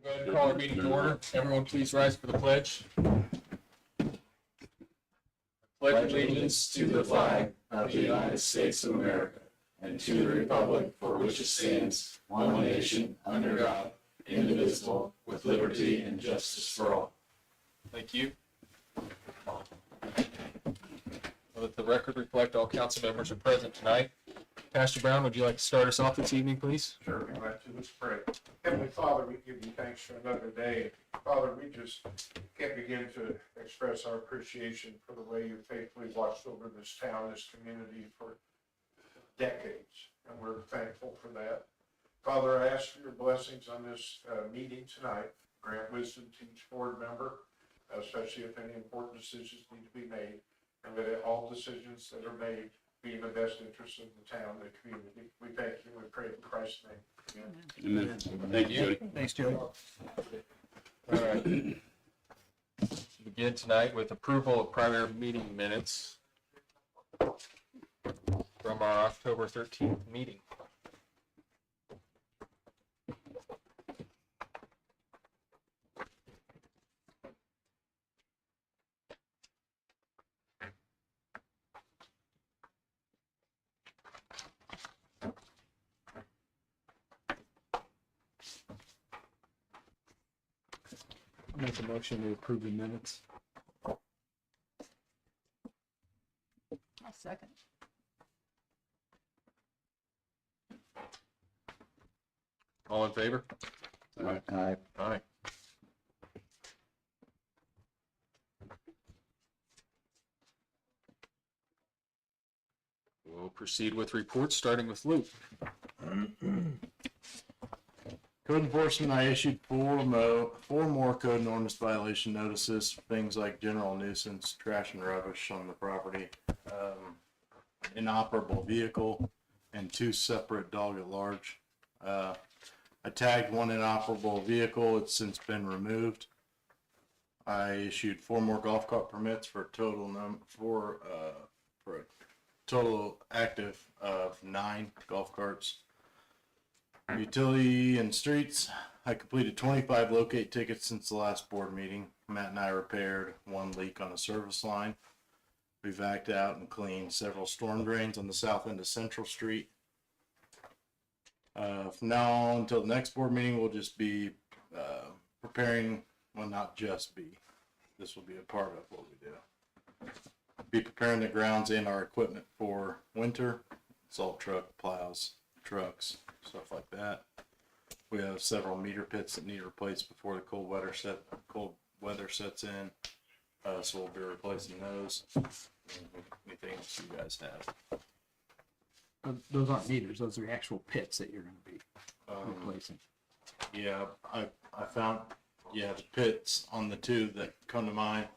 Go ahead and call our meeting to order. Everyone, please rise for the pledge. Pledge allegiance to the flag of the United States of America and to the republic for which it stands, one nation, under God, indivisible, with liberty and justice for all. Thank you. Let the record reflect all council members are present tonight. Pastor Brown, would you like to start us off this evening, please? Sure, be glad to. Let's pray. Heavenly Father, we give you thanks for another day. Father, we just can't begin to express our appreciation for the way you faithfully watched over this town, this community for decades, and we're thankful for that. Father, I ask for your blessings on this meeting tonight. Grant wisdom to each board member, especially if any important decisions need to be made, and that all decisions that are made be in the best interest of the town and the community. We thank you and we pray in Christ's name. Amen. Amen. Thank you, Jody. Thanks, Jody. All right. Begin tonight with approval of prior meeting minutes from our October 13th meeting. Make a motion to approve the minutes. I'll second. All in favor? Aye. Aye. We'll proceed with reports, starting with Luke. Code enforcement, I issued four more code and ordinance violation notices, things like general nuisance, trash and rubbish on the property, inoperable vehicle, and 2 separate dog at large. I tagged 1 inoperable vehicle. It's since been removed. I issued 4 more golf cart permits for a total total active of 9 golf carts. Utility and streets, I completed 25 locate tickets since the last board meeting. Matt and I repaired 1 leak on a service line. We vacked out and cleaned several storm drains on the south end of Central Street. From now on until the next board meeting, we'll just be preparing, well, not just be, this will be a part of what we do. Be preparing the grounds and our equipment for winter, salt truck, plows, trucks, stuff like that. We have several meter pits that need replaced before the cold weather sets in, so we'll be replacing those. Anything else you guys have? Those aren't meters, those are the actual pits that you're gonna be replacing. Yeah, I found, the pits on the 2 that come to mind,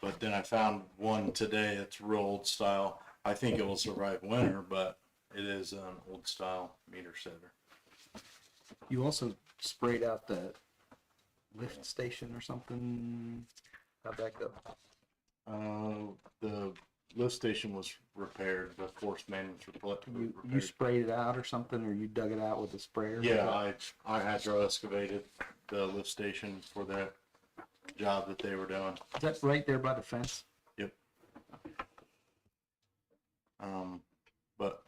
but then I found 1 today that's real old style. I think it will survive winter, but it is an old style meter setter. You also sprayed out the lift station or something? How'd that go? The lift station was repaired. The force main was repaired. You sprayed it out or something, or you dug it out with a sprayer? Yeah, I hydro excavated the lift station for that job that they were doing. Is that right there by the fence? Yep. But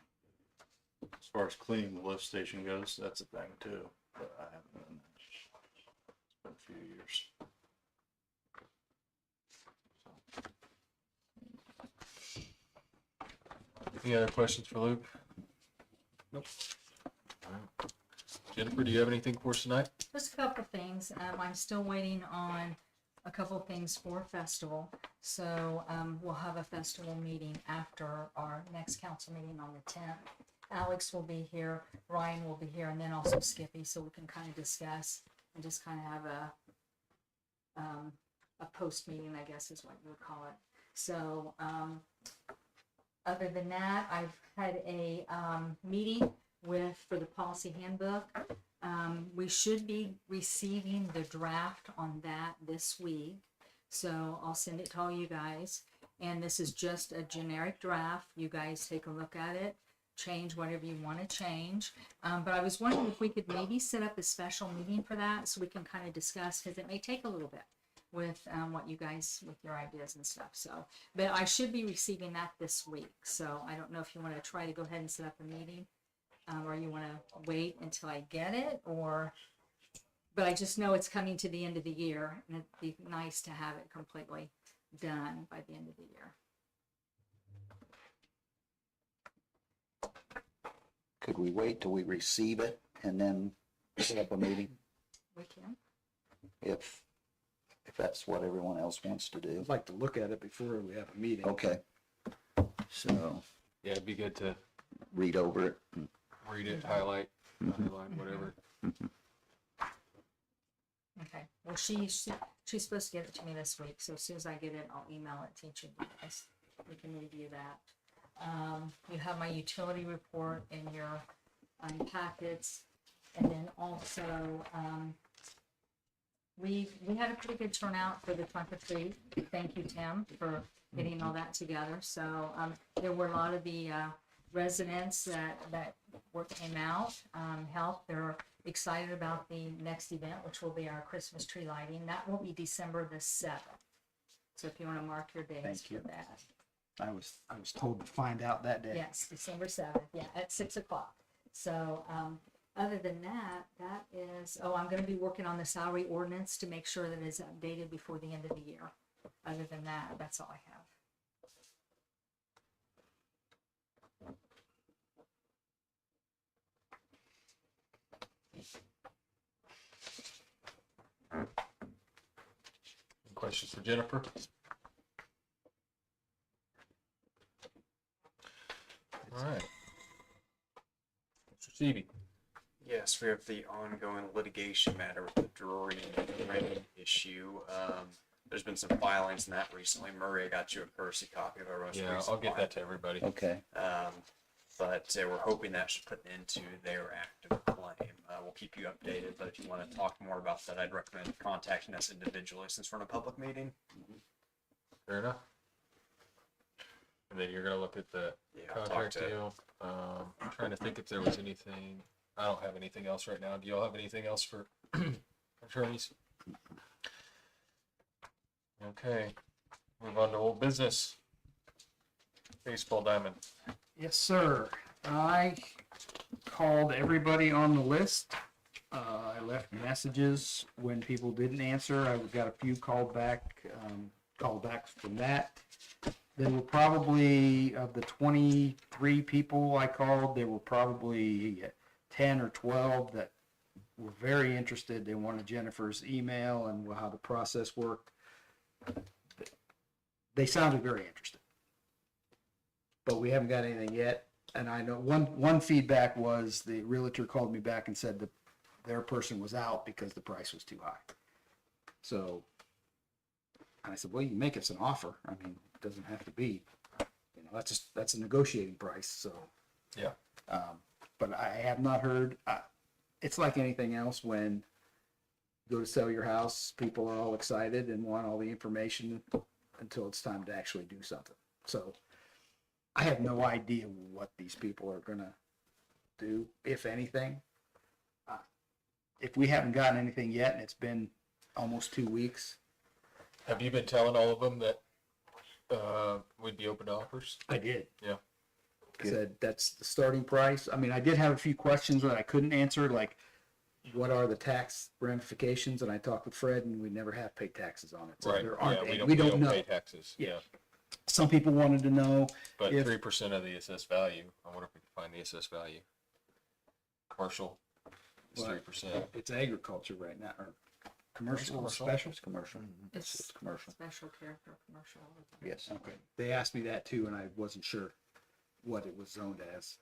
as far as cleaning the lift station goes, that's a thing too. But I haven't done that. It's been a few years. Any other questions for Luke? Nope. All right. Jennifer, do you have anything for us tonight? Just a couple things. I'm still waiting on a couple of things for festival. So we'll have a festival meeting after our next council meeting on the 10th. Alex will be here, Ryan will be here, and then also Skippy, so we can kind of discuss and just kind of have a post meeting, I guess is what you would call it. So other than that, I've had a meeting for the policy handbook. We should be receiving the draft on that this week. So I'll send it to all you guys. And this is just a generic draft. You guys take a look at it. change whatever you want to change. But I was wondering if we could maybe set up a special meeting for that so we can kind of discuss, because it may take a little bit with what you guys, with your ideas and stuff. So, but I should be receiving that this week. So I don't know if you want to try to go ahead and set up a meeting, or you want to wait until I get it, or, but I just know it's coming to the end of the year, and it'd be nice to have it completely done by the end of the year. Could we wait till we receive it and then set up a meeting We can. if that's what everyone else wants to do? I'd like to look at it before we have a meeting. Okay. So Yeah, it'd be good to read over it. and- read it, highlight, underline, whatever. Okay. Well, she's supposed to get it to me this week, so as soon as I get it, I'll email it to each of you guys. We can review that. You have my utility report in your packets, and then also we had a pretty good turnout for the trunk or treat. Thank you, Tim, for getting all that together. So there were a lot of the residents that came out, helped. They're excited about the next event, which will be our Christmas tree lighting. That will be December the 7th. So if you want to mark your days Thank for you. that. I was told to find out that day. Yes, December 7th, yeah, at 6 o'clock. So, other than that, that is, I'm gonna be working on the salary ordinance to make sure that it's updated before the end of the year. Other than that, that's all I have. Any questions for Jennifer? All right. Mr. Seavey. Yes, we have the ongoing litigation matter with the Drury Rain issue. There's been some filings in that recently. Murray, I got you a courtesy copy of our most Yeah, recent I'll get one. that to everybody. Okay. But we're hoping that should put an end to their active claim. We'll keep you updated, but if you want to talk more about that, I'd recommend contacting us individually since we're in a public meeting. Fair enough. And then you're gonna look at the Yeah, I'll talk contract to deal. I'm trying to think if there was anything. I don't have anything else right now. Do y'all have anything else for attorneys? Okay, move on to old business. Baseball diamond. Yes, sir. I called everybody on the list. I left messages when people didn't answer. I got a few callbacks from that. There were probably, of the 23 people I called, there were probably 10 or 12 that were very interested. They wanted Jennifer's email and how the process worked. They sounded very interested. But we haven't got anything yet. And I know one feedback was the realtor called me back and said that their person was out because the price was too high. So, and I said, well, you can make us an offer. I mean, it doesn't have to be, that's a negotiating price. So, Yeah. But I have not heard. It's like anything else when you go to sell your house, people are all excited and want all the information until it's time to actually do something. So I have no idea what these people are gonna do, if anything. If we haven't gotten anything yet, and it's been almost 2 weeks, Have you been telling all of them that we'd be open to offers? I did. Yeah. I said, that's the starting price. I mean, I did have a few questions that I couldn't answer, like, what are the tax ramifications? And I talked with Fred, and we never have paid taxes on it. So Right. there aren't Yeah, any. we don't know. pay taxes. Yeah. Yeah. Some people wanted to know. But If- 3% of the assessed value. I wonder if we can find the assessed value. Commercial is Well, 3%. It's agriculture right now, or commercial, Commercial. special. It's commercial. It's It's commercial. special character commercial. Yes. Okay. They asked me that too, and I wasn't sure what it was zoned as.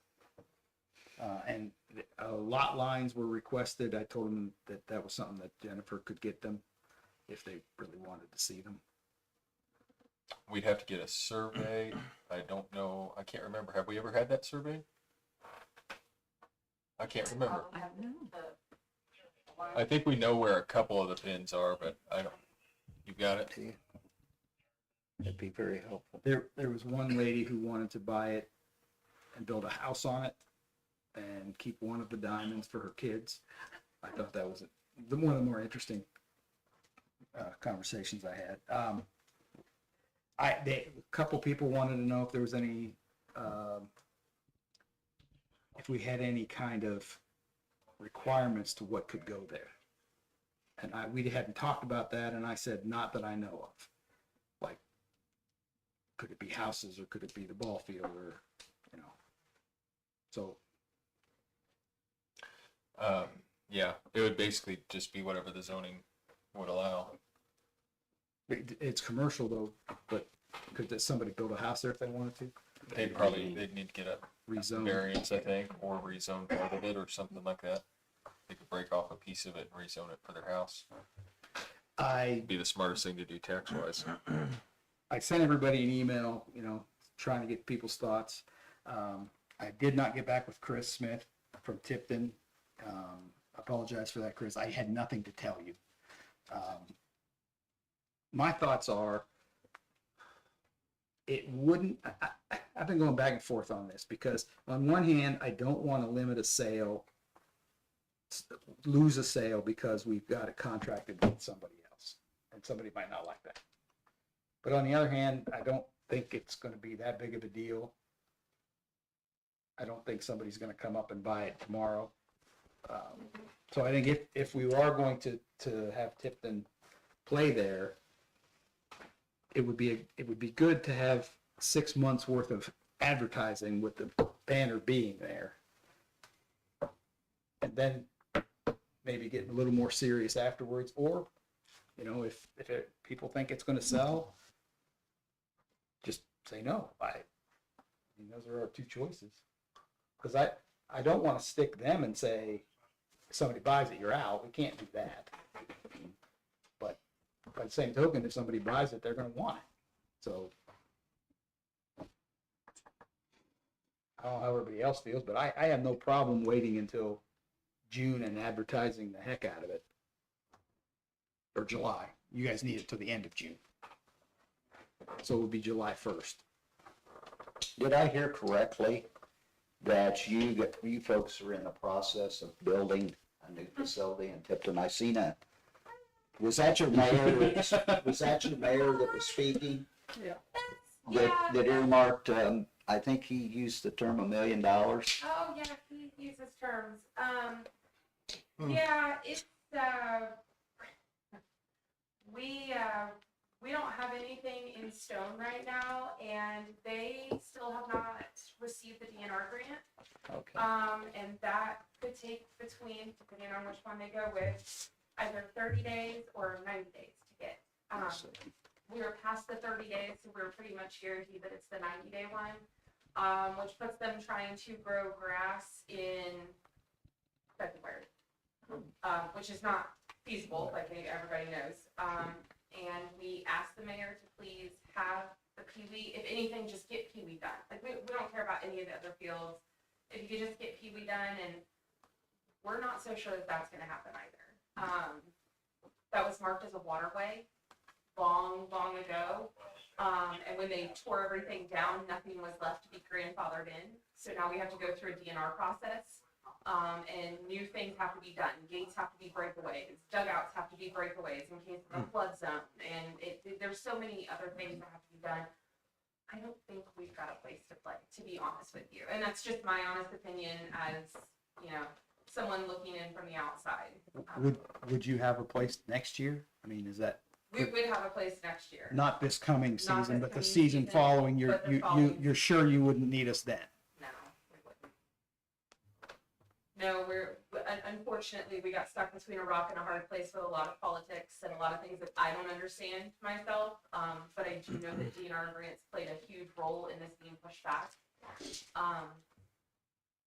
And lot lines were requested. I told them that that was something that Jennifer could get them if they really wanted to see them. We'd have to get a survey. I don't know. I can't remember. Have we ever had that survey? I can't remember. I don't know. I think we know where a couple of the pins are, but I don't. You got it? See? That'd be very helpful. There was one lady who wanted to buy it, and build a house on it and keep one of the diamonds for her kids. I thought that was one of the more interesting conversations I had. A couple people wanted to know if there was any, if we had any kind of requirements to what could go there. And we hadn't talked about that, and I said, not that I know of. Like, could it be houses, or could it be the ball field, or, you know? So, Yeah, it would basically just be whatever the zoning would allow. it's commercial though, but could somebody build a house there if they wanted to? They'd need to get a Rezone. variance, I think, or rezone part of it or something like that. They could break off a piece of it and rezone it for their house. Be the smartest thing to do tax wise. I sent everybody an email, you know, trying to get people's thoughts. I did not get back with Chris Smith from Tipton. Apologize for that, Chris. I had nothing to tell you. My thoughts are, it wouldn't, I've been going back and forth on this because on one hand, I don't want to limit a sale, lose a sale because we've got it contracted with somebody else and somebody might not like that. But on the other hand, I don't think it's going to be that big of a deal. I don't think somebody's going to come up and buy it tomorrow. So I think if we are going to have Tipton play there, it would be good to have 6 months worth of advertising with the banner being there. And then maybe get a little more serious afterwards, or, you know, if people think it's going to sell, just say no. I mean, those are our two choices. Because I don't want to stick them and say, if somebody buys it, you're out. We can't do that. But by the same token, if somebody buys it, they're going to want it. So I don't know how everybody else feels, but I have no problem waiting until June and advertising the heck out of it. Or July. You guys need it till the end of June. So it would be July 1st. Did I hear correctly that you folks are in the process of building a new facility in Tipton? I seen was that your mayor? Was that your mayor that was speaking? Yeah. That earmarked, I think he used the term $1 million. Oh, yeah, he uses terms. Yeah, it's, we don't have anything in stone right now, and they still have not received the DNR grant. Okay. And that could take between, depending on which one they go with, either 30 days or 90 days to get. We were past the 30 days, so we were pretty much guaranteed that it's the 90-day one, which puts them trying to grow grass in February, which is not feasible, like everybody knows. And we asked the mayor to please have the peewee, if anything, just get peewee done. Like, we don't care about any of the other fields. If you could just get peewee done, and we're not so sure that that's gonna happen either. That was marked as a waterway long ago. And when they tore everything down, nothing was left to be grandfathered in. So now we have to go through a DNR process. And new things have to be done. Gates have to be breakaways. Dugouts have to be breakaways in case of a flood zone. And there's so many other things that have to be done. I don't think we've got a place to play, to be honest with you. And that's just my honest opinion as, you know, someone looking in from the outside. Would you have a place next year? I mean, is that We would have a place next year. not this coming Not season, this but the coming season season, following? but the following. You're sure you wouldn't need us then? No, we wouldn't. No, unfortunately, we got stuck between a rock and a hard place with a lot of politics and a lot of things that I don't understand myself. But I do know that DNR grants played a huge role in this being pushed back.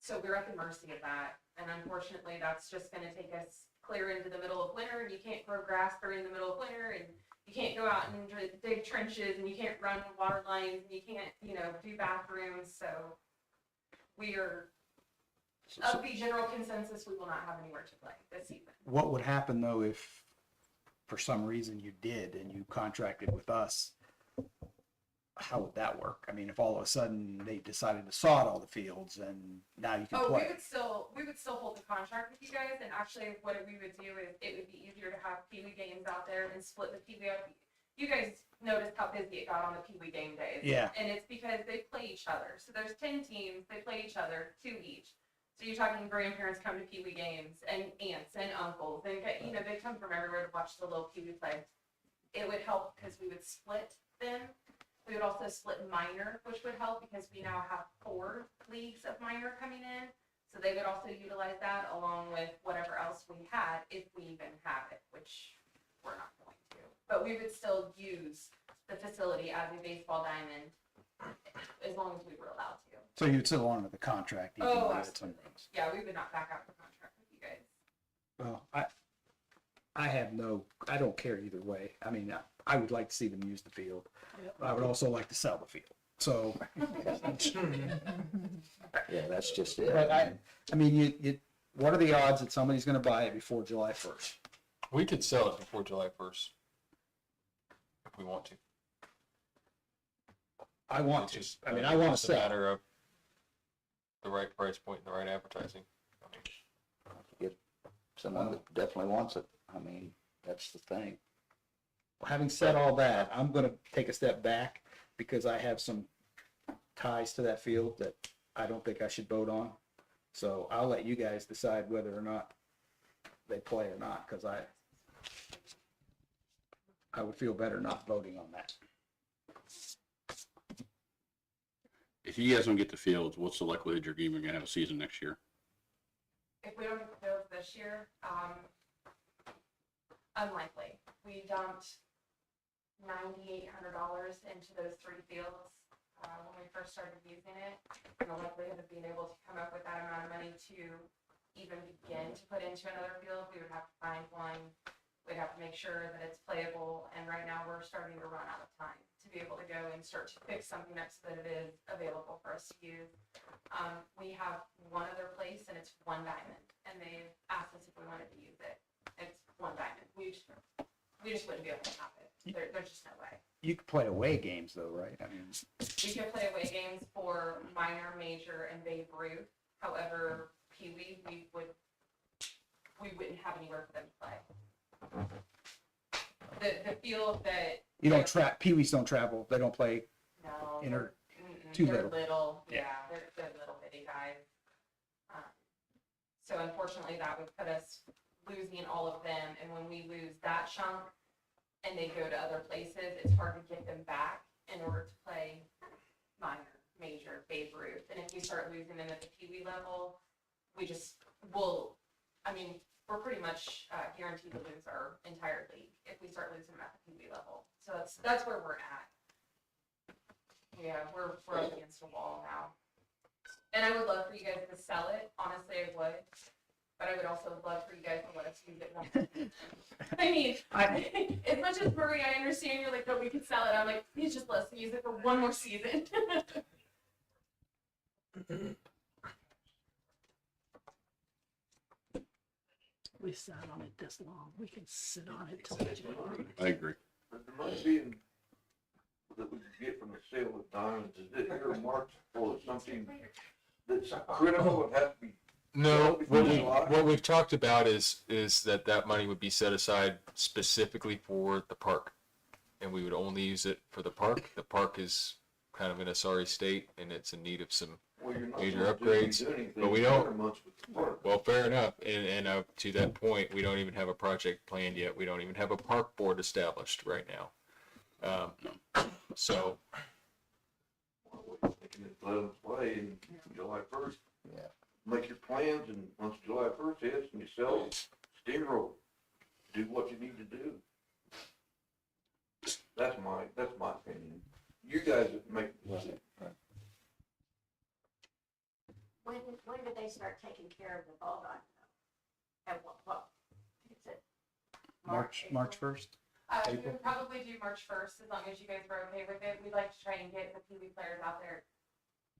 So we're at the mercy of that. And unfortunately, that's just gonna take us clear into the middle of winter, and you can't grow grass during the middle of winter, and you can't go out and dig trenches, and you can't run water lines, and you can't, you know, do bathrooms. So we are, of the general consensus, we will not have anywhere to play this season. What would happen though if for some reason you did and you contracted with us? how would that work? I mean, if all of a sudden they decided to sod all the fields and now you can Oh, play. we would still hold the contract with you guys, and actually what we would do is it would be easier to have Pee Wee games out there and split the Pee Wee up. You guys noticed how busy it got on the Pee Wee game days. Yeah. And it's because they play each other. So there's 10 teams, they play each other, 2 each. So you're talking grandparents come to Pee Wee games, and aunts and uncles, and you know, they come from everywhere to watch the little Pee Wee play. It would help because we would split them. We would also split minor, which would help because we now have 4 leagues of minor coming in. So they would also utilize that along with whatever else we had, if we even have it, which we're not going to. But we would still use the facility as a baseball diamond as long as we were allowed to. So you'd still honor the contract. even Oh, though it's absolutely. under us. Yeah, we would not back out the contract with you guys. Well, I don't care either way. I mean, I would like to see them use the field. I would also like to sell the field. So, Yeah, that's just it. but I mean, what are the odds that somebody's gonna buy it before July 1st? We could sell it before July 1st. If we want to. I want It's to. just, I mean, I want it's to a sell. matter of the right price point and the right advertising. I mean, Someone that definitely wants it. I mean, that's the thing. Having said all that, I'm gonna take a step back because I have some ties to that field that I don't think I should vote on. So I'll let you guys decide whether or not they play or not, because I would feel better not voting on that. If you guys don't get the fields, what's the likelihood you're even gonna have a season next year? If we don't get the fields this year, unlikely. We dumped $9,800 into those 3 fields when we first started using it. And the likelihood of being able to come up with that amount of money to even begin to put into another field, we would have to find one. We'd have to make sure that it's playable. And right now we're starting to run out of time to be able to go and start to fix something up so that it is available for us to use. We have one other place and it's 1 diamond, and they've asked us if we wanted to use it. It's 1 diamond. We just wouldn't be able to have it. There's just no way. You could play away games though, right? I mean, We could play away games for minor, major, and Babe Ruth. However, Pee Wee, we wouldn't have anywhere for them to play. The field that you don't Pee-wees don't travel. They don't play no, inter. mm-mm, too they're little. little. Yeah. Yeah, they're little bitty guys. So unfortunately, that would put us losing all of them. And when we lose that chunk and they go to other places, it's hard to get them back in order to play minor, major, Babe Ruth. And if we start losing them at the Pee Wee level, we're pretty much guaranteed to lose our entire league if we start losing them at the Pee Wee level. So that's where we're at. Yeah, we're up against a wall now. And I would love for you guys to sell it. Honestly, I would. But I would also love for you guys to let us use it more. I mean, as much as Marie, I understand you're like, oh, we could sell it. I'm like, please just let us use it for 1 more season. We sat on it this long. We can sit on it till July. I agree. But the money being, that we could get from the sale of diamonds, is it earmarked for something that's critical and has to be? No, Before July? what we've talked about is that money would be set aside specifically for the park. And we would only use it for the park. The park is kind of in a sorry state and it's in need of some, Well, you're not major supposed to upgrades, do anything but we in don't- winter months with the park. well, fair enough. And to that point, we don't even have a project planned yet. We don't even have a park board established right now. So, They can let them play in July 1st. Yeah. Make your plans, and once July 1st hits and you sell, steamroll, do what you need to do. That's my opinion. You guys make the decision. When did they start taking care of the ball diamond? At what? Is it March 1st. We April? would probably do March 1st as long as you guys were okay with it. We'd like to try and get the Pee Wee players out there,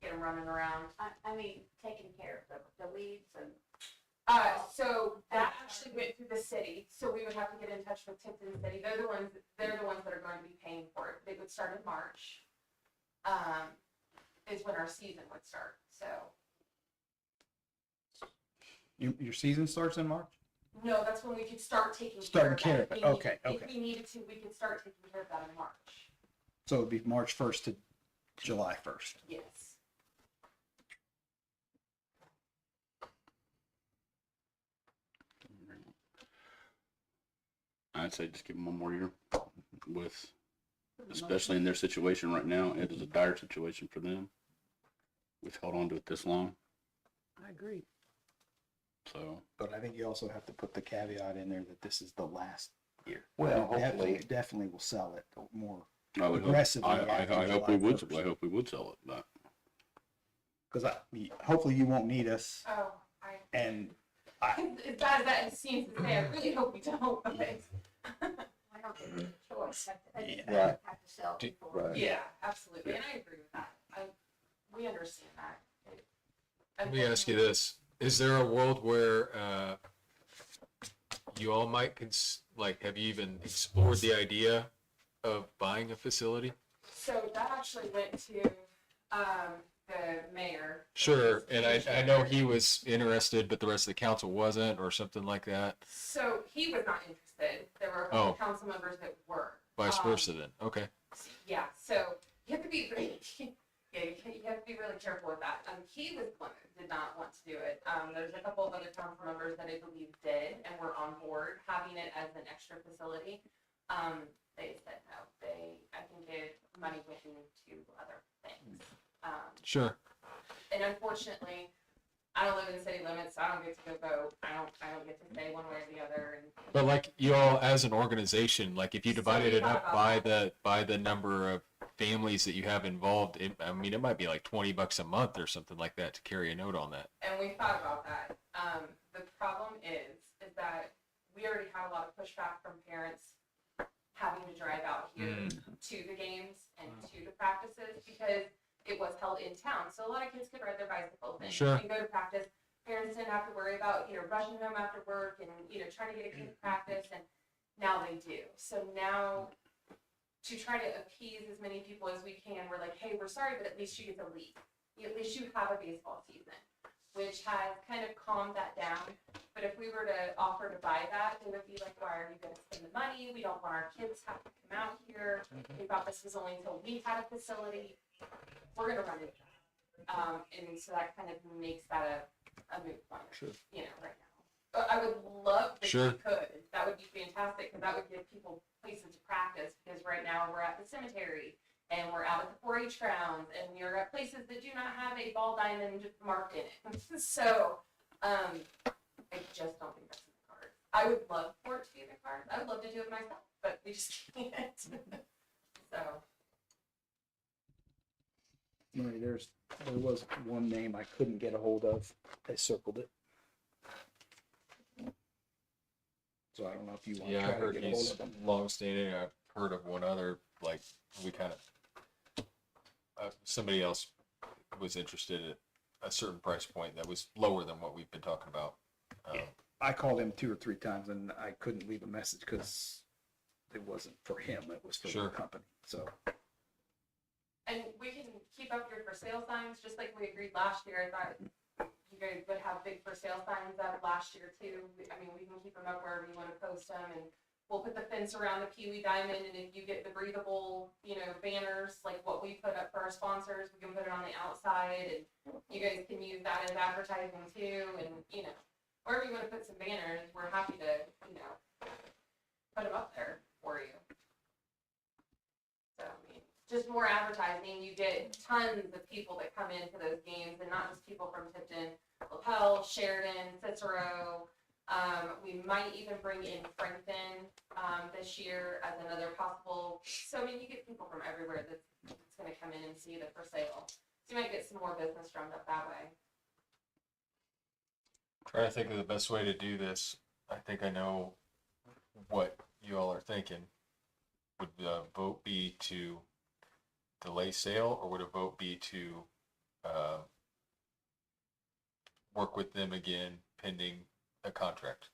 get them running around. I mean, taking care of the weeds and. So that actually went through the city, so we would have to get in touch with Tipton City. They're the ones that are going to be paying for it. They would start in March. is when our season would start, so. Your season starts in March? No, that's when we could start taking Starting care of care that. of it. If we Okay, If we needed to, we could start taking care of that in March. So it'd be March 1st to July 1st. Yes. I'd say just give them one more year with, especially in their situation right now. It is a dire situation for them. We've held on to it this long, I agree. so. But I think you also have to put the caveat in there that this is the last year. Well, Definitely, hopefully, definitely will sell it more I would hope, aggressively. I after hope we July would, 1st. I hope we would sell it, but Because hopefully you won't need us, Oh, and as bad as that seems to say, I really hope we don't, but, I don't think it's a choice. Yeah. Right. Have to sell Do- before. Right. yeah, absolutely, and I agree with that. We understand that. Let me ask you this. Is there a world where, you all might have you even explored the idea of buying a facility? So that actually went to, the mayor. Sure, and I know he was interested, but the rest of the council wasn't, or something like that. So he was not interested. There were a Oh. couple council members that were. Vice versa then. Okay. Yeah, so you have to be really, yeah, you have to be really careful with that. He was one that did not want to do it. There's a couple of other council members that I believe did and were on board having it as an extra facility. They said no. I think money went into other things. Sure. And unfortunately, I don't live in city limits, so I don't get to go vote. I don't get to say one way or the other. And But like you all as an organization, like if you divided we it up thought about by the number of families that you have involved, it might be like $20 a month or something like that to carry a note on that. And we thought about that. The problem is that we already had a lot of pushback from parents having to drive out here to the games and to the practices because it was held in town. So a lot of kids could ride their bicycles Sure. and go to practice. Parents didn't have to worry about, rushing home after work and, trying to get a kid to practice, and now they do. So now, to try to appease as many people as we can, we're like, hey, we're sorry, but at least you get to leave. At least you have a baseball season, which has kind of calmed that down. But if we were to offer to buy that, they would be like, why are you going to spend the money? We don't want our kids to have to come out here. We thought this was only until we had a facility. We're going to run into that. And so that kind of makes that a moot point, right now. But I would love that Sure. we could. That would be fantastic because that would give people places to practice because right now we're at the cemetery and we're out at the 4-H grounds and we are at places that do not have a ball diamond marked in it. So, I just don't think that's in the cards. I would love for it to be in the cards. I would love to do it myself, but we just can't. So. Mary, there was one name I couldn't get a hold of. I circled it. So I don't know if you want to Yeah, I try to heard get a hold he's of them. long-standing. I've heard of one other, like, we kind of, somebody else was interested at a certain price point that was lower than what we've been talking about. I called him 2 or 3 times and I couldn't leave a message because it wasn't for him. It was for Sure. the company. So And we can keep up your for sale signs, just like we agreed last year. I thought you guys would have big for sale signs up last year too. I mean, we can keep them up wherever you want to post them, and we'll put the fence around the Pee Wee Diamond, and if you get the breathable, banners, like what we put up for our sponsors, we can put it on the outside, and you guys can use that as advertising too, and, wherever you want to put some banners, we're happy to, put them up there for you. So, I mean, just more advertising, you get tons of people that come into those games, and not just people from Tipton, LaPel, Sheridan, Cicero. We might even bring in Frankton this year as another possible. So I mean, you get people from everywhere that's going to come in and see the for sale. So you might get some more business drummed up that way. Trying to think of the best way to do this. I think I know what you all are thinking. Would the vote be to delay sale, or would a vote be to work with them again pending a contract?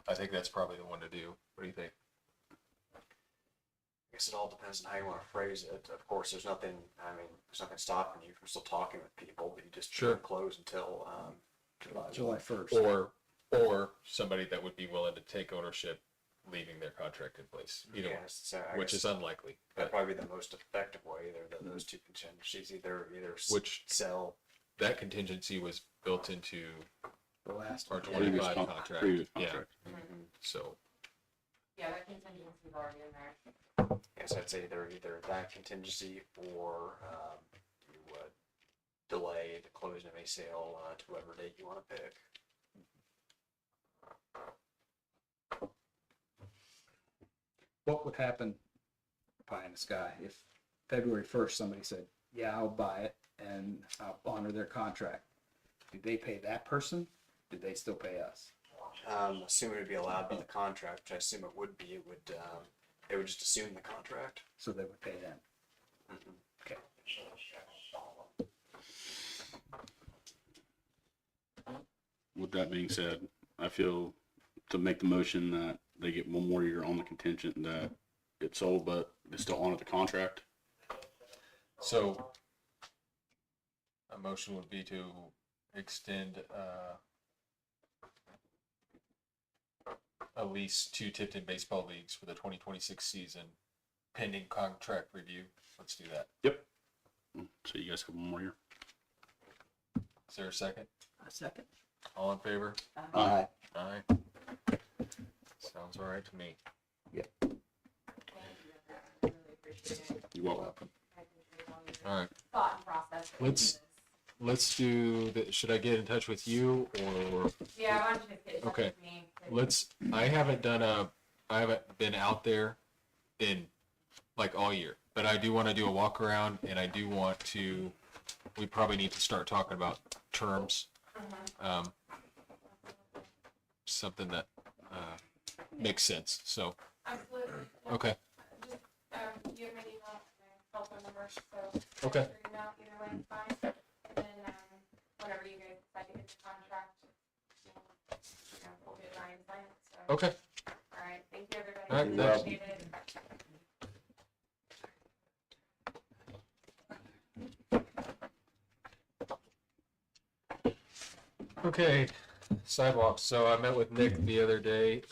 I think that's probably the one to do. What do you think? guess it all depends on how you want to phrase it. Of course, there's nothing stopping you from still talking with people, but you just Sure. don't close until, July 1st. Or somebody that would be willing to take ownership, leaving their contract in place, either one, yes, so I which guess is unlikely. that'd But probably be the most effective way. Those two contingencies, either Which- sell. that contingency was built into The last our one. 25 contract. Previous Yeah, contract. so, Yeah, that contingency's already in there. Yes, I'd say either that contingency or you would delay the closing of a sale to whatever date you want to pick. What would happen, pie in the sky, if February 1st somebody said, yeah, I'll buy it and I'll honor their contract? Do they pay that person? Do they still pay us? Assuming it would be allowed by the contract, which I assume it would be, it would just assume the contract. So they would pay them. Mhm. Okay. With that being said, I feel to make the motion that they get one more year on the contingent that it's sold, but they still honor the contract. so a motion would be to extend, a lease to Tipton Baseball Leagues for the 2026 season, pending contract review. Let's do that. So you guys have one more year. Is there a second? A second. All in favor? Aye. Aye. Sounds all right to me. Thank you. I really appreciate it. You're welcome. I appreciate all your All right. thought and process. that Let's- into this. Let's do the, should I get in touch with you or Yeah, why don't you just get in touch Okay. with me? I haven't been out there in like all year, but I do want to do a walk around and I do want to, we probably need to start talking about terms. Something that, makes sense. So, Absolutely. Yeah. okay. Just, you have my email and telephone number, so. Okay. Your email, either way, is fine. And then, whenever you guys decide to get the contract, we'll get Ryan to sign it, so. Okay. All right, thank you, everybody. All right, Really thanks. appreciate it. Okay, sidewalks. So I met with Nick the other day.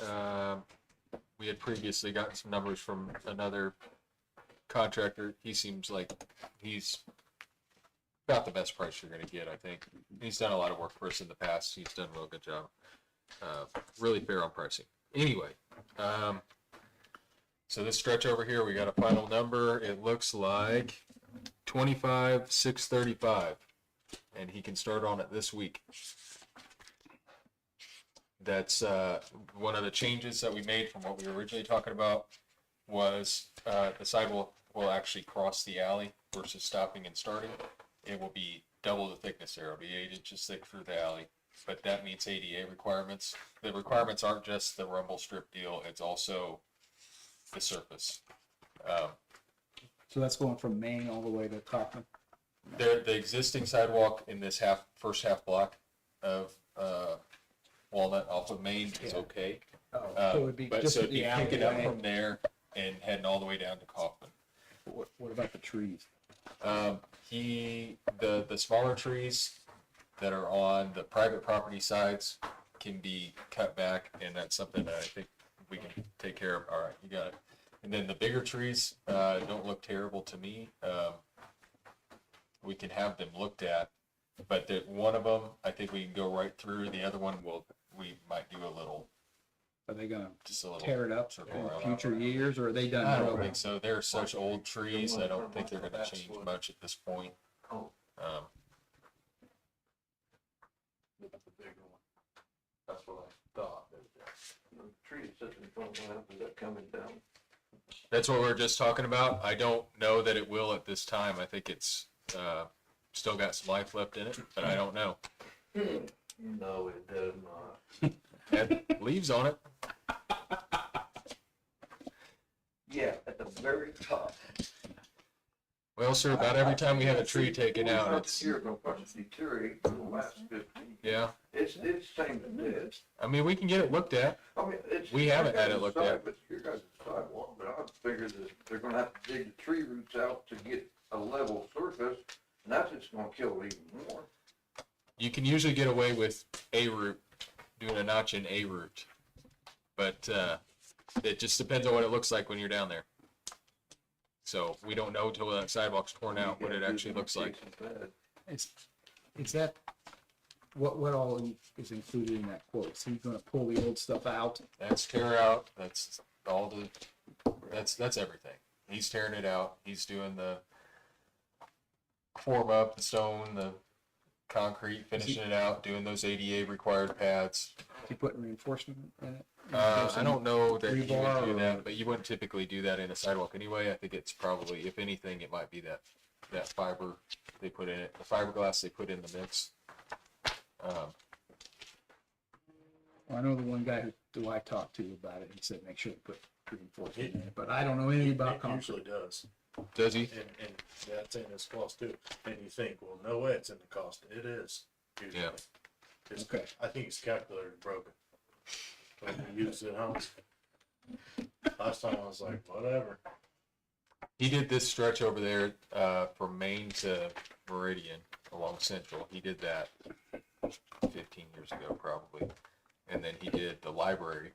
We had previously gotten some numbers from another contractor. He seems like he's about the best price you're gonna get, I think. He's done a lot of work for us in the past. He's done a real good job. Really fair on pricing. Anyway, so this stretch over here, we got a final number. It looks like 25,635, and he can start on it this week. That's one of the changes that we made from what we were originally talking about was the sidewalk will actually cross the alley versus stopping and starting. It will be double the thickness there. It'll be 8 inches thick through the alley, but that meets ADA requirements. The requirements aren't just the rumble strip deal, it's also the surface. So that's going from Maine all the way to Kaufman. The existing sidewalk in this first half block of Walnut off of Main is okay. So it would be But just so it'd the be picking up alleyway. from there and heading all the way down to Kaufman. What about the trees? The smaller trees that are on the private property sides can be cut back, and that's something that I think we can take care of. All right, you got it. And then the bigger trees don't look terrible to me. We can have them looked at, but one of them, I think we can go right through. The other one, we might do a little, Are they gonna just a little. tear it up circle in around. future years, or are they done? I don't growing? think so. They're such old trees. I don't think they're gonna change much at this point. That's what I thought. The tree sitting in front of my house, is that coming down? That's what we were just talking about. I don't know that it will at this time. I think it's, still got some life left in it, but I don't know. No, it does not. Had leaves on it. Yeah, at the very top. Well, sir, about every time we have a tree taken out, it's, You're gonna probably deteriorate for the last 15. yeah. It's same as this. I mean, we can get it looked at. I mean, it's. We haven't had it your looked guys' at. side, But your guys' sidewalk, but I figure that they're gonna have to dig the tree roots out to get a level surface, and that's just gonna kill it even more. You can usually get away with a root, doing a notch in a root, but it just depends on what it looks like when you're down there. So we don't know till that sidewalk's torn out what it actually looks like. Is that, what all is included in that quote? So you're gonna pull the old stuff out? That's tear out. That's all that's everything. He's tearing it out. He's doing the form up, the stone, the concrete, finishing it out, doing those ADA required pads. Is he putting reinforcement in it? I don't know that you Rebar would do or- that, but you wouldn't typically do that in a sidewalk anyway. I think it's probably, if anything, it might be that fiber they put in it, the fiberglass they put in the mix. Well, I know the one guy who I talked to about it, he said, make sure to put reinforcement in it, but I don't know anything about It usually concrete. does. Does he? And that's in his cost too. And you think, well, no way it's in the cost. It is. Usually. Yeah. It's- Okay. I think his calculator is broken. When we used it at home. Last time I was like, whatever. He did this stretch over there from Maine to Meridian along Central. He did that 15 years ago probably. And then he did the library,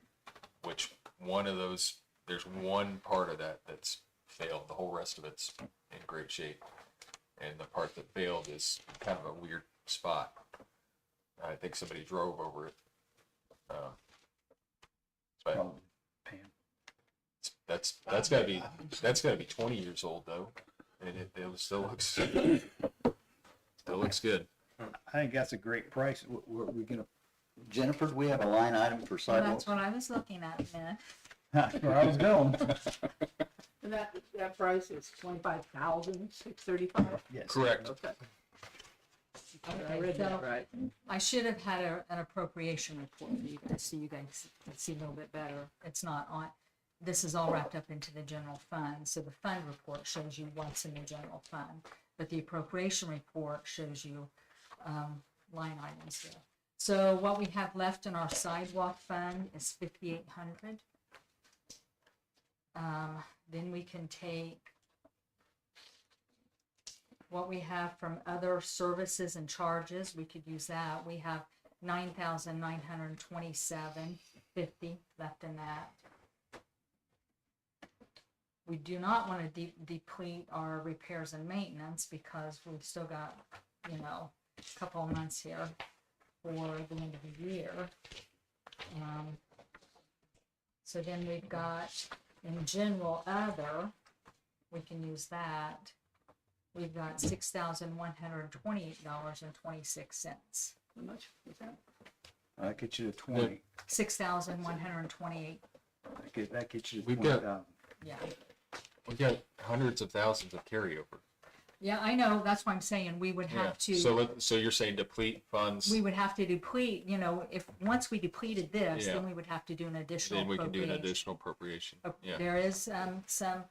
which one of those, there's one part of that that's failed. The whole rest of it's in great shape. And the part that failed is kind of a weird spot. I think somebody drove over it. But Probably Pam. that's gotta be 20 years old though, and it still looks good. I think that's a great price. We're gonna, Jennifer, do we have a line item for Well, sidewalks? that's what I was looking at, man. that's where I was going. And that price is 25,635. Yes. Correct. Okay. I Okay, read that so- right. I should have had an appropriation report for you guys, so you guys can see a little bit better. It's not on, this is all wrapped up into the general fund, so the fund report shows you what's in the general fund. But the appropriation report shows you, line items there. So what we have left in our sidewalk fund is 5,800. Then we can take what we have from other services and charges, we could use that. We have 9,927.50 left in that. We do not want to deplete our repairs and maintenance because we've still got, a couple of months here for the end of the year. So then we've got, in general other, we can use that. We've got $6,128.26. How much was that? That gets you to 20. $6,128. That gets you to We've got- 20,000. Yeah. We've got hundreds of thousands of carryover. Yeah, I know. That's why I'm saying we would Yeah. have to. So you're saying deplete funds, We would have to deplete. If once we depleted this, Yeah. then we would have to do an additional. then we can do an appropriation. additional appropriation. Yeah. There is some.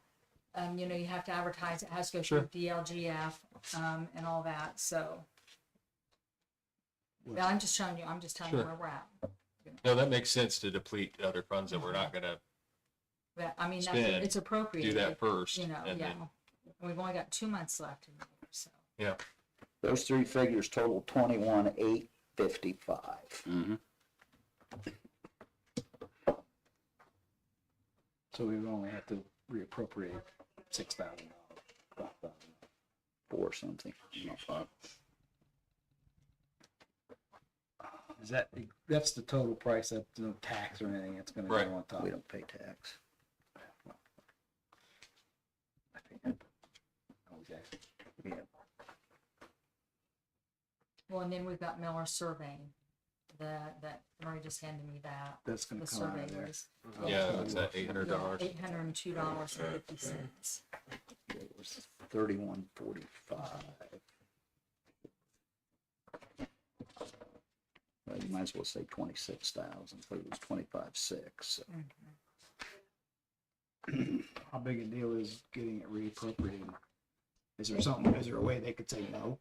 You have to advertise. It has to go Sure. through DLGF and all that. So. Yeah, I'm just telling you Sure. where we're at. No, that makes sense to deplete other funds that we're not gonna That's Spend, it's appropriate. do that first. And And then, we've only got 2 months left in the year, so. yeah. Those three figures total 21,855. So we would only have to reappropriate $6,000. Four something. Not five. That's the total price, that's no tax or anything, it's gonna go Right. on top. We don't pay tax. I think. Okay. Yeah. Well, and then we've got Miller surveying, that Murray just handed me that. That's gonna The come out survey of there. was Yeah, that's at $800. $802.50. It was 3145. Well, you might as well say 26,000, but it was 25,600. How big a deal is getting it reappropriated? Is there a way they could say no?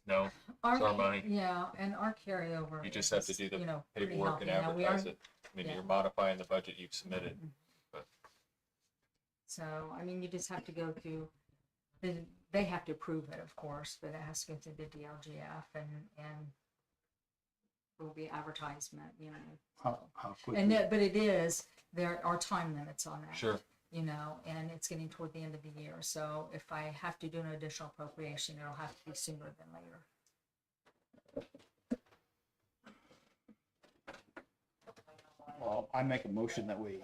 No, it's our money. Yeah, and our carryover. You just have to is, do the pretty paperwork and healthy. Now, we advertise are- it. I mean, yeah. you're modifying the budget you've submitted. So, I mean, you just have to go through, they have to approve it, of course, but it has to go through the DLGF and there will be advertisement, you know. How quickly? And that, but it is, there are time limits on that. Sure. You know, and it's getting toward the end of the year, so if I have to do an additional appropriation, it'll have to be sooner than later. Well, I make a motion that we.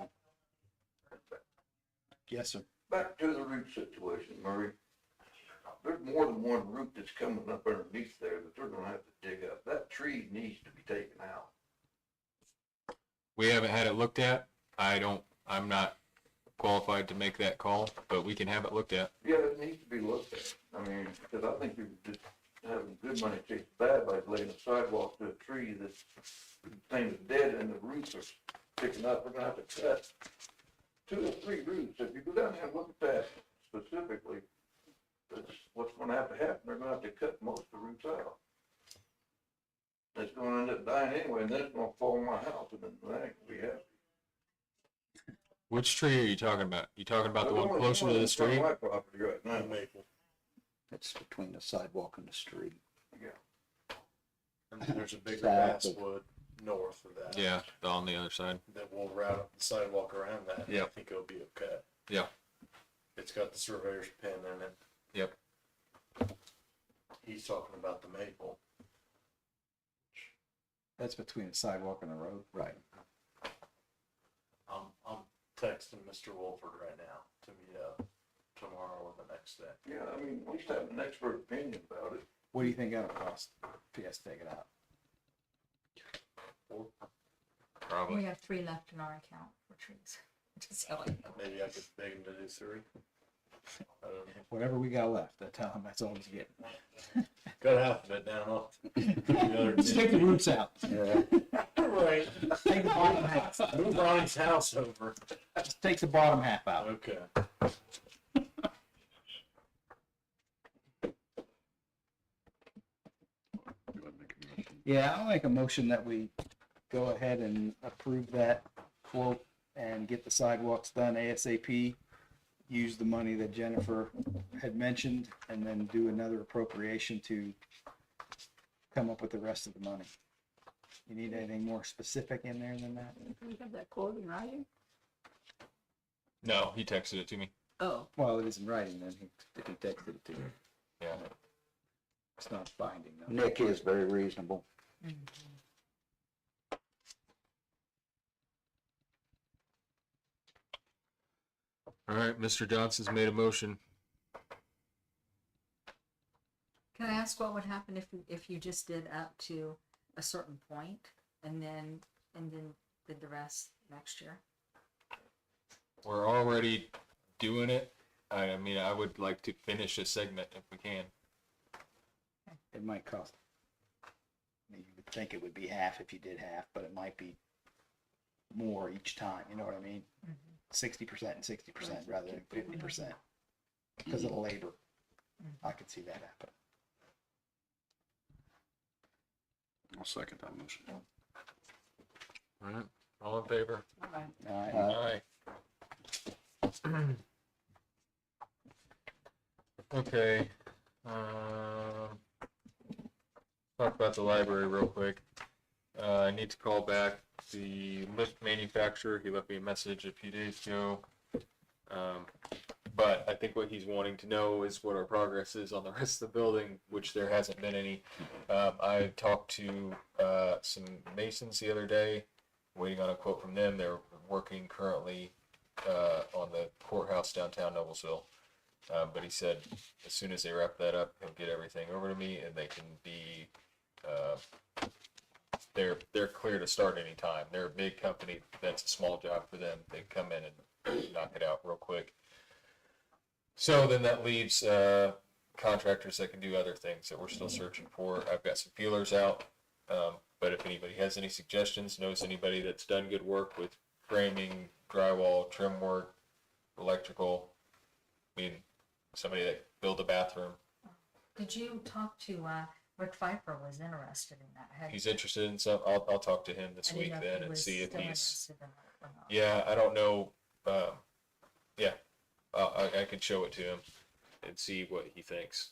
Yes, sir. Back to the root situation, Murray. There's more than one root that's coming up underneath there that they're gonna have to dig up. That tree needs to be taken out. We haven't had it looked at. I'm not qualified to make that call, but we can have it looked at. Yeah, it needs to be looked at. I mean, because I think you're just having good money chase bad by laying a sidewalk to a tree that's thing is dead and the roots are sticking up. We're gonna have to cut 2 or 3 roots. If you go down there and look at that specifically, that's what's gonna have to happen. They're gonna have to cut most of the roots out. It's gonna end up dying anyway, and then it's gonna fall on my house, and then that ain't gonna be happy. Which tree are you talking about? You talking about the There's one only closer to in the front of street? My property right now. Maple. It's between the sidewalk and the street. And then there's a bigger South of- basswood north of that. Yeah, on the other side. That will route up the sidewalk around that. and I Yep. think it'll be okay. Yeah. It's got the surveyor's pin in it. Yep. He's talking about the maple. That's between the sidewalk and the road. Right. I'm texting Mr. Wolford right now to meet up tomorrow or the next day. Yeah, I mean, at least have an expert opinion about it. What do you think that'll cost if he has to take it out? We Probably. have 3 left in our account for trees. Just telling you. Maybe I could beg him to do 3. I don't know. Whatever we got left, I tell him that's all he's getting. Got half of it down off. The other Just take the roots out. Yeah. Right. Take the bottom half. Move Ronnie's house over. Just take the bottom half out. Okay. Yeah, I'll make a motion that we go ahead and approve that quote and get the sidewalks done ASAP. Use the money that Jennifer had mentioned and then do another appropriation to come up with the rest of the money. You need anything more specific in there than that? We have that quote in writing? No, he texted it to me. Oh, Well, it is in writing then, if he texted it to you. Yeah. It's not binding though. Nick is very reasonable. All right, Mr. Johnson's made a motion. Can I ask what would happen if you just did up to a certain point and then did the rest next year? We're already doing it. I mean, I would like to finish a segment if we can. It might cost. I mean, you would think it would be half if you did half, but it might be more each time, you know what I mean? 60% and 60% rather than 50% because of the labor. I could see that happen. I'll second that motion. All right, all in favor? all right. Aye. Okay, talk about the library real quick. I need to call back the lift manufacturer. He left me a message a few days ago. But I think what he's wanting to know is what our progress is on the rest of the building, which there hasn't been any. I talked to some masons the other day, waiting on a quote from them. They're working currently on the courthouse downtown Noblesville. But he said as soon as they wrap that up, he'll get everything over to me, and they can be they're clear to start anytime. They're a big company. That's a small job for them. They come in and knock it out real quick. So then that leaves contractors that can do other things that we're still searching for. I've got some feelers out, but if anybody has any suggestions, knows anybody that's done good work with framing, drywall, trim work, electrical, I mean, somebody that built a bathroom. Did you talk to Rick Pfeiffer? Was interested in that? He's interested in some. I'll talk to him this I didn't week know if then he and was see if still he's. interested in it or not. Yeah, I don't know. Yeah, I can show it to him and see what he thinks.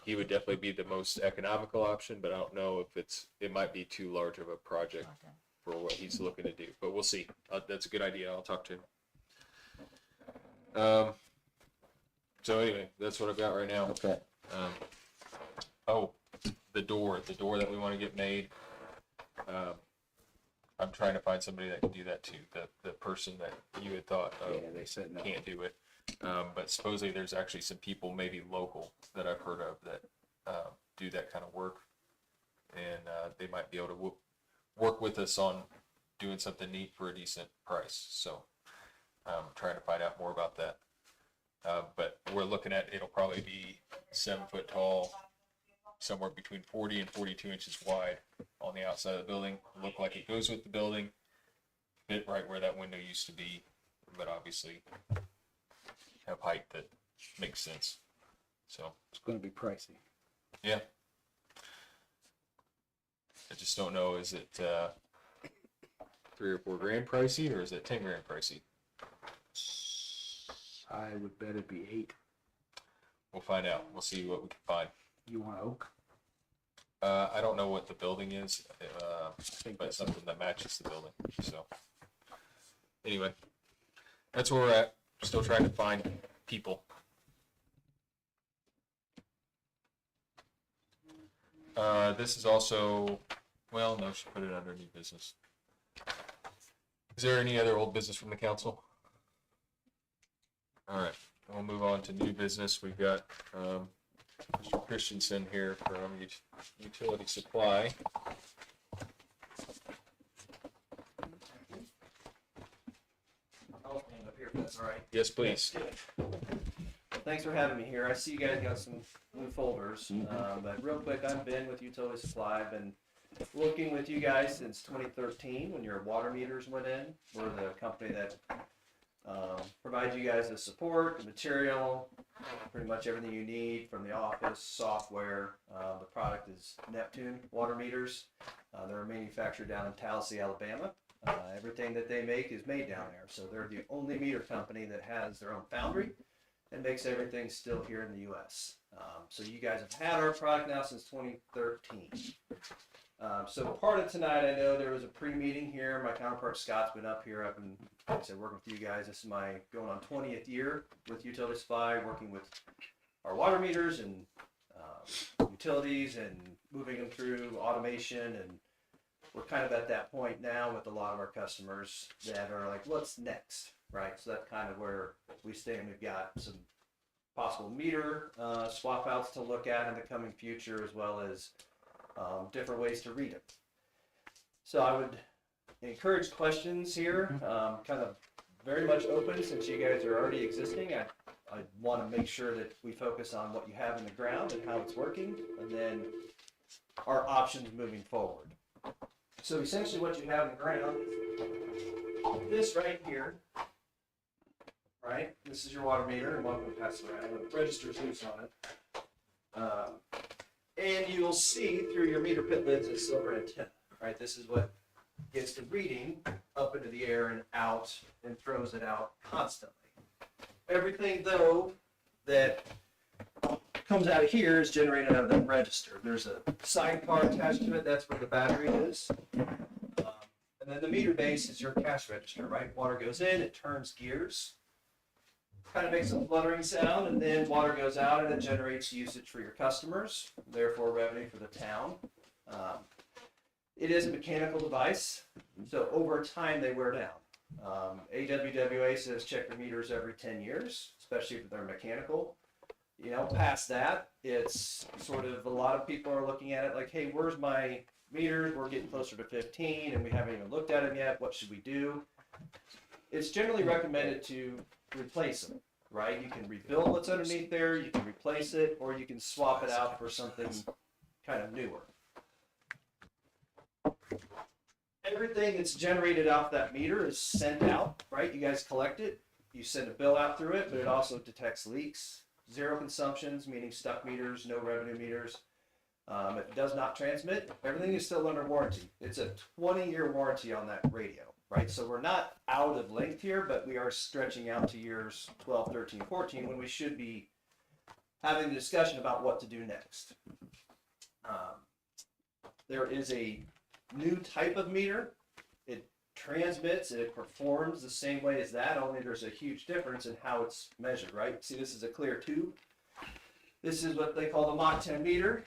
He would definitely be the most economical option, but I don't know if it might be too large of a project for what he's looking to do, but we'll see. That's a good idea. I'll talk to him. So anyway, that's what I've got right now. Okay. The door that we want to get made. I'm trying to find somebody that can do that too. The person that you had thought of they said no. can't do it. But supposedly there's actually some people maybe local that I've heard of that do that kind of work. And they might be able to work with us on doing something neat for a decent price. So I'm trying to find out more about that. But we're looking at, it'll probably be 7 foot tall, somewhere between 40 and 42 inches wide on the outside of the building. Look like it goes with the building, fit right where that window used to be, but obviously have height that makes sense. So It's gonna be pricey. yeah, I just don't know. Is it 3 or 4 grand pricey, or is it 10 grand pricey? I would bet it'd be 8. We'll find out. We'll see what we can find. You want oak? I don't know what the building is, I think but that's something that matches the building. So anyway, that's where we're at. Still trying to find people. This is also, well, no, she put it under new business. Is there any other old business from the council? All right, we'll move on to new business. We've got Mr. Christensen here from Utility Supply. I'll stand up here if that's all right. Yes, please. Well, thanks for having me here. I see you guys got some new folders, but real quick, I'm Ben with Utility Supply. I've been working with you guys since 2013 when your water meters went in. We're the company that provides you guys the support, the material, pretty much everything you need from the office, software. The product is Neptune water meters. They're manufactured down in Tallahassee, Alabama. Everything that they make is made down there. So they're the only meter company that has their own foundry and makes everything still here in the U.S. So you guys have had our product now since 2013. So part of tonight, I know there was a pre-meeting here. My counterpart Scott's been up here. I've been, like I said, working with you guys. This is my going on 20th year with Utility Supply, working with our water meters and utilities and moving them through automation. And we're kind of at that point now with a lot of our customers that are like, what's next, right? So that's kind of where we stand. We've got some possible meter swap outs to look at in the coming future, as well as different ways to read it. So I would encourage questions here, kind of very much open since you guys are already existing. I want to make sure that we focus on what you have in the ground and how it's working, and then our options moving forward. So essentially what you have in the ground, this right here, right? This is your water meter, and welcome to pass it around. The register's loose on it. And you'll see through your meter pit lids a silver antenna, right? This is what gets the reading up into the air and out and throws it out constantly. Everything, though, that comes out of here is generated out of that register. There's a sidecar attached to it. That's where the battery is. And then the meter base is your cash register, right? Water goes in, it turns gears, kind of makes a fluttering sound, and then water goes out and it generates usage for your customers, therefore revenue for the town. It is a mechanical device, so over time they wear down. AWWA says check your meters every 10 years, especially if they're mechanical. You know, past that, it's sort of, a lot of people are looking at it like, hey, where's my meters? We're getting closer to 15 and we haven't even looked at them yet. What should we do? It's generally recommended to replace them, right? You can rebuild what's underneath there, you can replace it, or you can swap it out for something kind of newer. Everything that's generated off that meter is sent out, right? You guys collect it, you send a bill out through it, but it also detects leaks, zero consumptions, meaning stuck meters, no revenue meters. If it does not transmit, everything is still under warranty. It's a 20-year warranty on that radio, right? So we're not out of length here, but we are stretching out to years 12, 13, 14 when we should be having a discussion about what to do next. There is a new type of meter. It transmits, it performs the same way as that, only there's a huge difference in how it's measured, right? See, this is a clear tube. This is what they call the Mach 10 meter.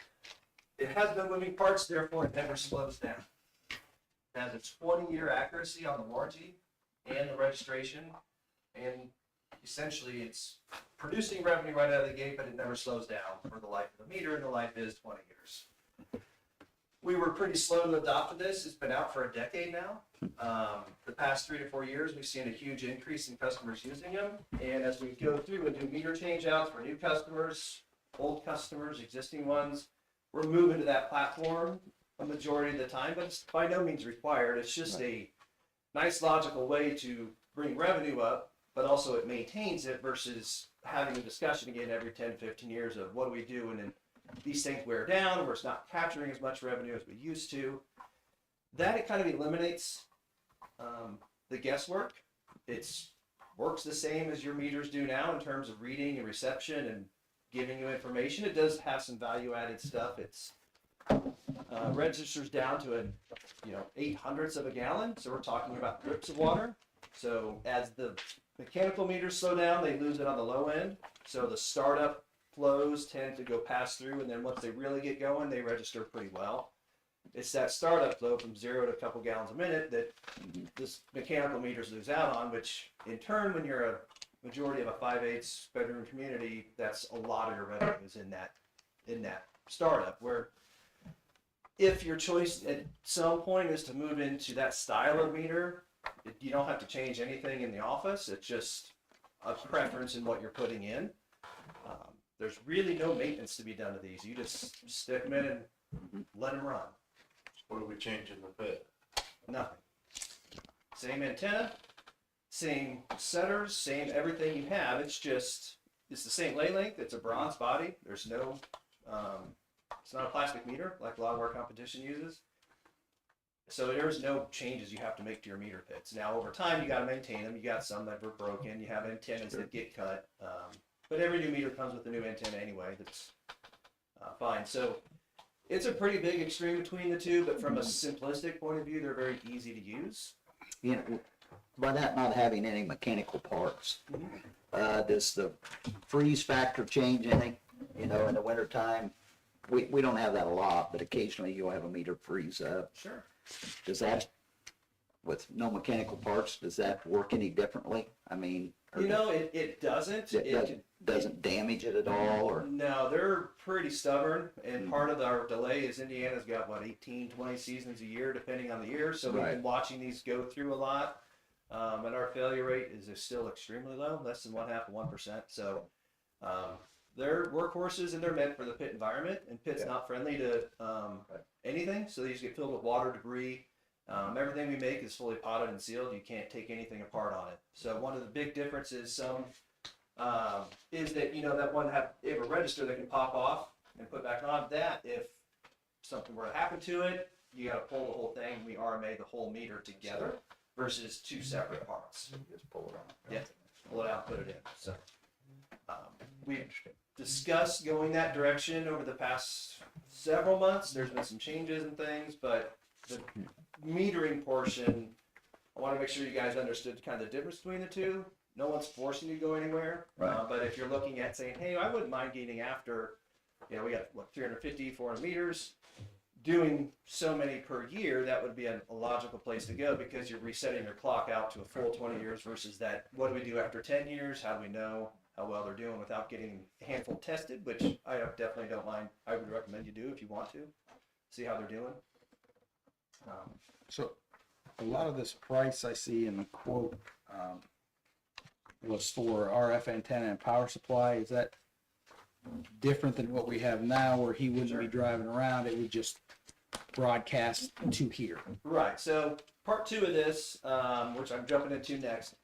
It has no moving parts, therefore it never slows down. It has a 20-year accuracy on the warranty and the registration, and essentially it's producing revenue right out of the gate, but it never slows down for the life of the meter, and the life is 20 years. We were pretty slow to adopt this. It's been out for a decade now. The past 3 to 4 years, we've seen a huge increase in customers using them. And as we go through and do meter change outs for new customers, old customers, existing ones, we're moving to that platform a majority of the time, but it's by no means required. It's just a nice logical way to bring revenue up, but also it maintains it versus having a discussion again every 10, 15 years of what do we do when these things wear down, or it's not capturing as much revenue as we used to. That it kind of eliminates the guesswork. It works the same as your meters do now in terms of reading and reception and giving you information. It does have some value-added stuff. It's registers down to 0.08 of a gallon, so we're talking about drips of water. So as the mechanical meters slow down, they lose it on the low end. So the startup flows tend to go pass through, and then once they really get going, they register pretty well. It's that startup flow from 0 to a couple gallons a minute that this mechanical meters lose out on, which in turn, when you're a majority of a 5/8 bedroom community, that's a lot of your revenue is in that startup. Where if your choice at some point is to move into that style of meter, you don't have to change anything in the office. It's just a preference in what you're putting in. There's really no maintenance to be done to these. You just stick them in and let them run. What are we changing the fit? Nothing. Same antenna, same setters, same everything you have. It's the same lay length. It's a bronze body. There's no, it's not a plastic meter like a lot of our competition uses. So there's no changes you have to make to your meter pits. Now over time you got to maintain them. You got some that were broken. You have antennas that get cut. But every new meter comes with a new antenna anyway. That's fine. So it's a pretty big extreme between the two, but from a simplistic point of view, they're very easy to use. You know, by that not having any mechanical parts, does the freeze factor change anything? You know, in the wintertime, we don't have that a lot, but occasionally you'll have a meter freeze up. Sure. Does that, with no mechanical parts, does that work any differently? I mean, You know, it doesn't. it doesn't damage it at all, or? No, they're pretty stubborn, and part of our delay is Indiana's got, 18, 20 seasons a year, depending on the year, so we've been watching these go through a lot, and our failure rate is still extremely low, less than 0.5% of 1%, so they're workhorses, and they're meant for the pit environment, and pit's not friendly to anything, so these get filled with water, debris. Everything we make is fully potted and sealed. You can't take anything apart on it. So one of the big differences, is that, that one have a register that can pop off and put back on. That if something were to happen to it, you got to pull the whole thing. We RMA the whole meter together versus two separate parts. Just pull it on. Yeah, pull it out, put it in. So we've discussed going that direction over the past several months. There's been some changes and things, but the metering portion, I want to make sure you guys understood kind of the difference between the two. No one's forcing you to go anywhere. Right. But if you're looking at saying, hey, I wouldn't mind getting after, we got 350, 400 meters, doing so many per year, that would be a logical place to go because you're resetting your clock out to a full 20 years versus that, what do we do after 10 years? How do we know how well they're doing without getting a handful tested, which I definitely don't mind. I would recommend you do if you want to. See how they're doing. So a lot of this price I see in the quote was for RF antenna and power supply. Is that different than what we have now where he wouldn't be driving around? It would just broadcast to here. Right. So part 2 of this, which I'm jumping into next,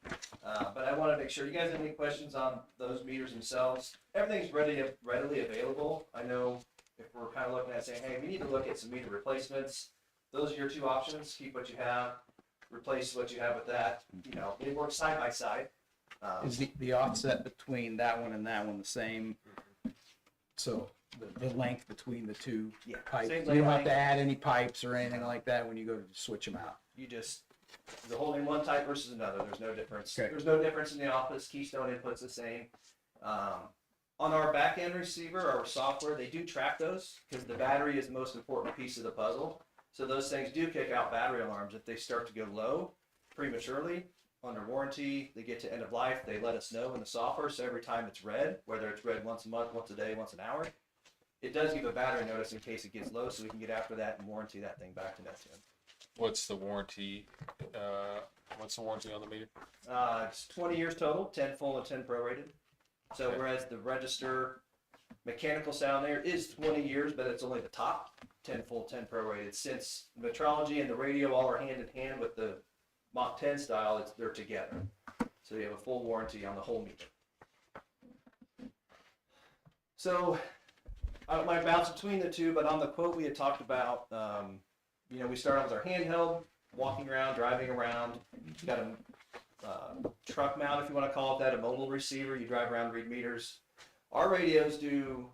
but I want to make sure you guys have any questions on those meters themselves. Everything's readily available. I know if we're kind of looking at saying, hey, we need to look at some meter replacements. Those are your 2 options. Keep what you have. replace what you have with that. You know, they work side by side. Is the offset between that one and that one the same? So the length between the two Yeah, pipes, same you don't have length. to add any pipes or anything like that when you go to switch them out. You just, the holding one type versus another, there's no difference. Okay. There's no difference in the office, Keystone input's the same. On our back end receiver, our software, they do track those, because the battery is the most important piece of the puzzle. So those things do kick out battery alarms if they start to go low prematurely. Under warranty, they get to end of life, they let us know in the software, so every time it's red, whether it's red once a month, once a day, once an hour, it does give a battery notice in case it gets low, so we can get after that and warranty that thing back to Neptune. What's the warranty, what's the warranty on the meter? It's 20 years total, 10 full and 10 prorated. So whereas the register mechanical sound there is 20 years, but it's only the top, 10 full, 10 prorated. Since metrology and the radio all are hand in hand with the Mach 10 style, they're together. So you have a full warranty on the whole meter. So I don't mind bounce between the two, but on the quote we had talked about, you know, we started with our handheld, walking around, driving around. You got a truck mount, if you want to call it that, a mobile receiver. You drive around, read meters. Our radios do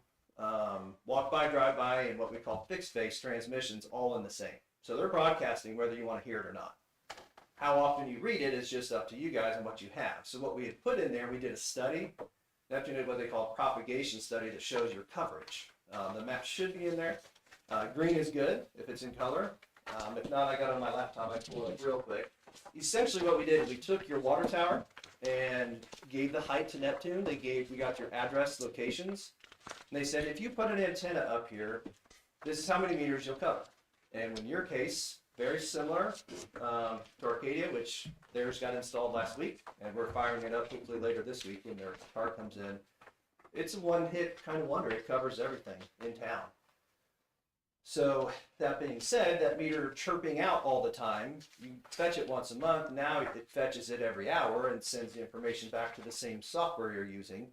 walk by, drive by, and what we call fixed base transmissions, all in the same. So they're broadcasting whether you want to hear it or not. How often you read it is just up to you guys and what you have. So what we had put in there, we did a study. Neptune did what they call a propagation study that shows your coverage. The map should be in there. Green is good if it's in color. If not, I got it on my laptop. I pulled it up real quick. Essentially what we did is we took your water tower and gave the height to Neptune. We got your address, locations. And they said, if you put an antenna up here, this is how many meters you'll cover. And in your case, very similar to Arcadia, which theirs got installed last week, and we're firing it up hopefully later this week when their car comes in. It's a one-hit kind of wonder. It covers everything in town. So that being said, that meter chirping out all the time, you fetch it once a month, now it fetches it every hour and sends the information back to the same software you're using.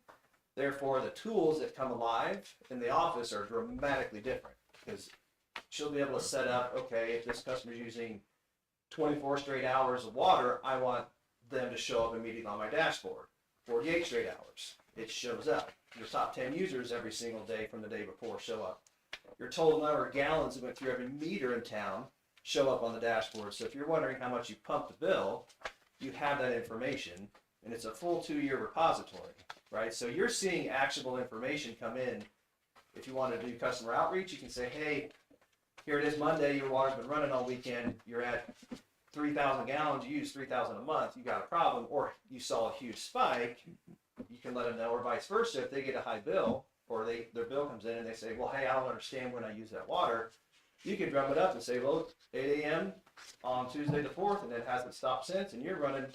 Therefore, the tools that come alive in the office are dramatically different, because she'll be able to set up, okay, if this customer's using 24 straight hours of water, I want them to show up immediately on my dashboard. 48 straight hours, it shows up. Your top 10 users every single day from the day before show up. Your total number of gallons that went through every meter in town show up on the dashboard. So if you're wondering how much you pumped the bill, you have that information, and it's a full 2-year repository, right? So you're seeing actionable information come in. If you want to do customer outreach, you can say, hey, here it is Monday, your water's been running all weekend, you're at 3,000 gallons, you use 3,000 a month, you got a problem, or you saw a huge spike, you can let them know, or vice versa. If they get a high bill, or their bill comes in and they say, well, hey, I don't understand when I use that water, you can drum it up and say, well, 8 a.m. on Tuesday the 4th, and it hasn't stopped since, and you're running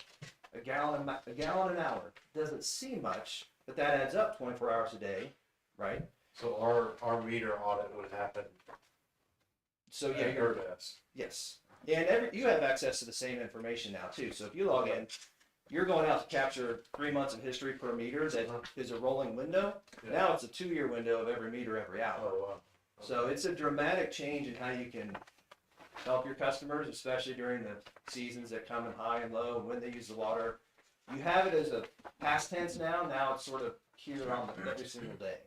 a gallon an hour. Doesn't seem much, but that adds up 24 hours a day, right? So our meter audit would happen So yeah, at your desk. yes. And you have access to the same information now too. So if you log in, you're going out to capture 3 months of history per meter. That is a rolling window. Yeah. Now it's a 2-year window of every meter every hour. Oh, wow. So it's a dramatic change in how you can help your customers, especially during the seasons that come in high and low, when they use the water. You have it as a past tense now. Now it's sort of here on every single day.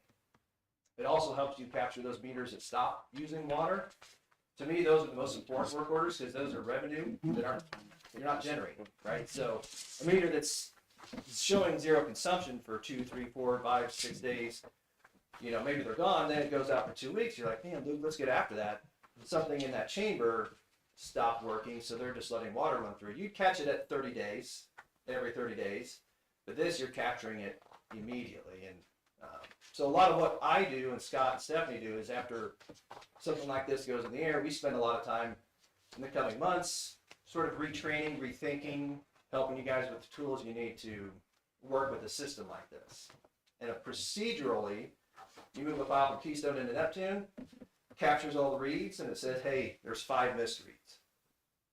It also helps you capture those meters that stop using water. To me, those are the most important work orders, because those are revenue that you're not generating, right? So a meter that's showing zero consumption for 2, 3, 4, 5, 6 days, you know, maybe they're gone, then it goes out for 2 weeks. You're like, man, Luke, let's get after that. Something in that chamber stopped working, so they're just letting water run through. You'd catch it at 30 days, every 30 days, but this, you're capturing it immediately. And so a lot of what I do and Scott and Stephanie do is, after something like this goes in the air, we spend a lot of time in the coming months sort of retraining, rethinking, helping you guys with the tools you need to work with a system like this. And procedurally, you move a file from Keystone into Neptune, captures all the reads, and it says, hey, there's 5 missed reads.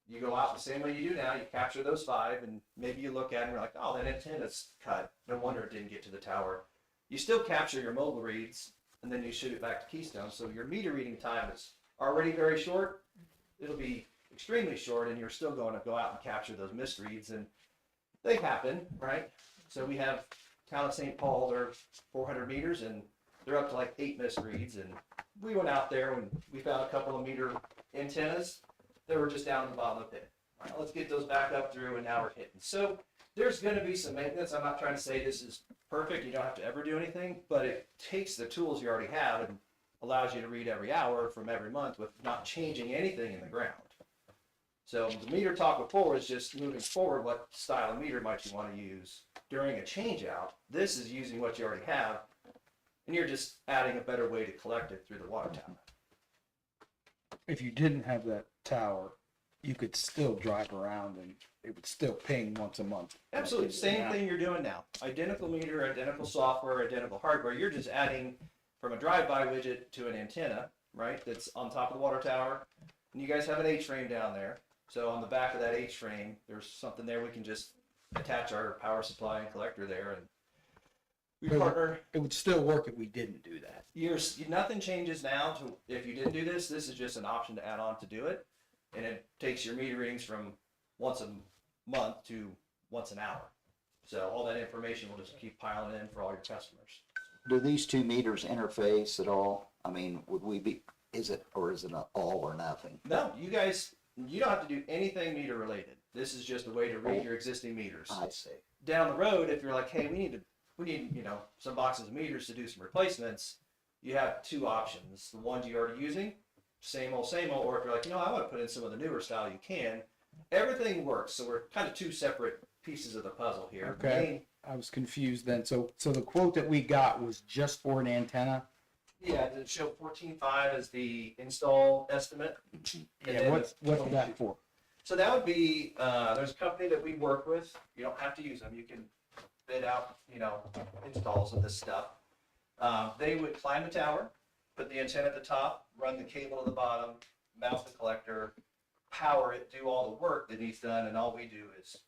You go out the same way you do now, you capture those 5, and maybe you look at it and you're like, oh, that antenna's cut. No wonder it didn't get to the tower. You still capture your mobile reads, and then you shoot it back to Keystone. So your meter reading time is already very short. It'll be extremely short and you're still going to go out and capture those misreads, and they happen, right? So we have town of St. Paul, they're 400 meters and they're up to like 8 misreads, and we went out there and we found a couple of meter antennas that were just down in the bottom of the pit. All right, let's get those back up through, and now we're hitting. So there's going to be some maintenance. I'm not trying to say this is perfect. You don't have to ever do anything, but it takes the tools you already have and allows you to read every hour from every month with not changing anything in the ground. So the meter talk before is just moving forward. What style of meter might you want to use during a change out? This is using what you already have, and you're just adding a better way to collect it through the water tower. If you didn't have that tower, you could still drive around and it would still ping once a month. Absolutely, same thing you're doing now. Identical meter, identical software, identical hardware. You're just adding from a drive-by widget to an antenna, right? That's on top of the water tower. And you guys have an H-frame down there. So on the back of that H-frame, there's something there we can just attach our power supply and collector there, and we partner. It would still work if we didn't do that. Nothing changes now to if you didn't do this. This is just an option to add on to do it, and it takes your meter readings from once a month to once an hour. So all that information will just keep piling in for all your customers. Do these 2 meters interface at all? I mean, would we be, is it an all or nothing? No, you guys, you don't have to do anything meter related. This is just a way to read your existing meters. I see. Down the road, if you're like, hey, we need some boxes of meters to do some replacements, you have 2 options. The ones you're already using, same old, or if you're like, I want to put in some of the newer style, you can. Everything works, so we're kind of 2 separate pieces of the puzzle here. Okay. I was confused then. So the quote that we got was just for an antenna? Yeah, it showed 14.5 as the install estimate. Yeah, what's that for? So that would be, there's a company that we work with. You don't have to use them. You can bid out, installs of this stuff. They would climb the tower, put the antenna at the top, run the cable to the bottom, mount the collector, power it, do all the work that needs done, and all we do is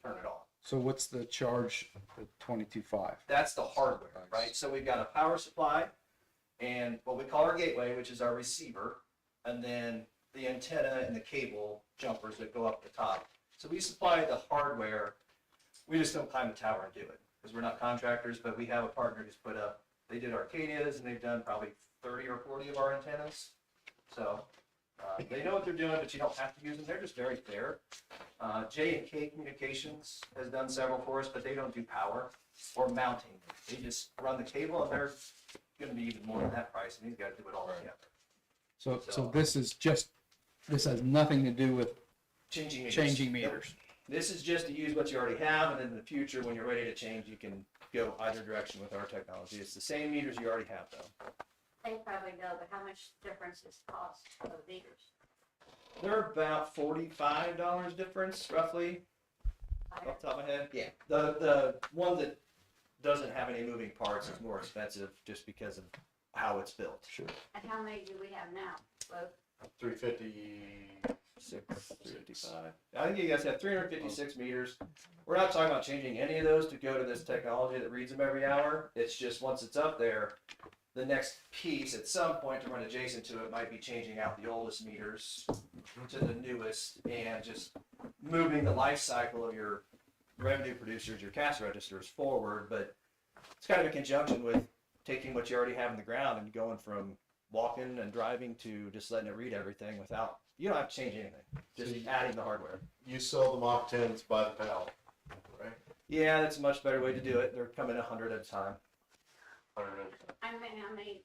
turn it on. So what's the charge for 22.5? That's the hardware, right? So we've got a power supply and what we call our gateway, which is our receiver, and then the antenna and the cable jumpers that go up the top. So we supply the hardware. We just don't climb the tower and do it because we're not contractors, but we have a partner who's put up, they did Arcadia's and they've done probably 30 or 40 of our antennas. So they know what they're doing, but you don't have to use them. They're just very fair. J&K Communications has done several for us, but they don't do power or mounting. They just run the cable, and they're going to be even more than that price, and these guys do it all together. So this has nothing to do with Changing meters. This is just to use what you already have, and in the future, when you're ready to change, you can go either direction with our technology. It's the same meters you already have, though. They probably know, but how much difference is cost of meters? They're about $45 difference, roughly, off the top of my head. Yeah. The one that doesn't have any moving parts is more expensive just because of how it's built. Sure. And how many do we have now? Both? 356. 355. I think you guys have 356 meters. We're not talking about changing any of those to go to this technology that reads them every hour. It's just once it's up there, the next piece at some point to run adjacent to it might be changing out the oldest meters to the newest and just moving the life cycle of your revenue producers, your cash registers forward. But it's kind of a conjunction with taking what you already have in the ground and going from walking and driving to just letting it read everything without, you don't have to change anything, just adding the hardware. You sell the Mach 10s by the pallet, right? Yeah, that's a much better way to do it. They're coming 100 at a time. How many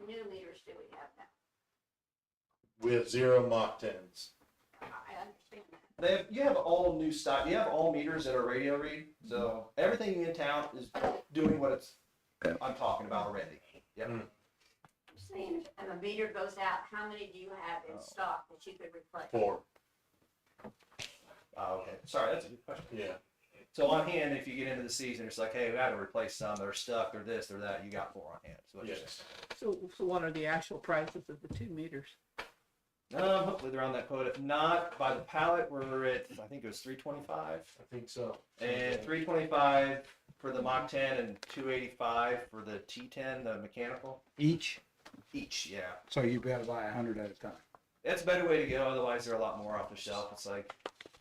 new meters do we have now? We have 0 Mach 10s. I understand that. You have all new stock. You have all meters that are radio read. So everything in town is doing what I'm talking about already. Yep. I'm saying if a meter goes out, how many do you have in stock that you could replace? 4. Okay. Sorry, that's a good question. Yeah. So on hand, if you get into the season, it's like, hey, we got to replace some. They're stuck. They're this. They're that. You got 4 on hand. So Yes. So what are the actual prices of the 2 meters? Hopefully they're on that quote. If not, by the pallet, we're at, I think it was $325. I think so. And $325 for the Mach 10 and $285 for the T10, the mechanical. Each? Each, yeah. So you gotta buy 100 at a time. it's a better way to go. Otherwise, they're a lot more off the shelf. It's like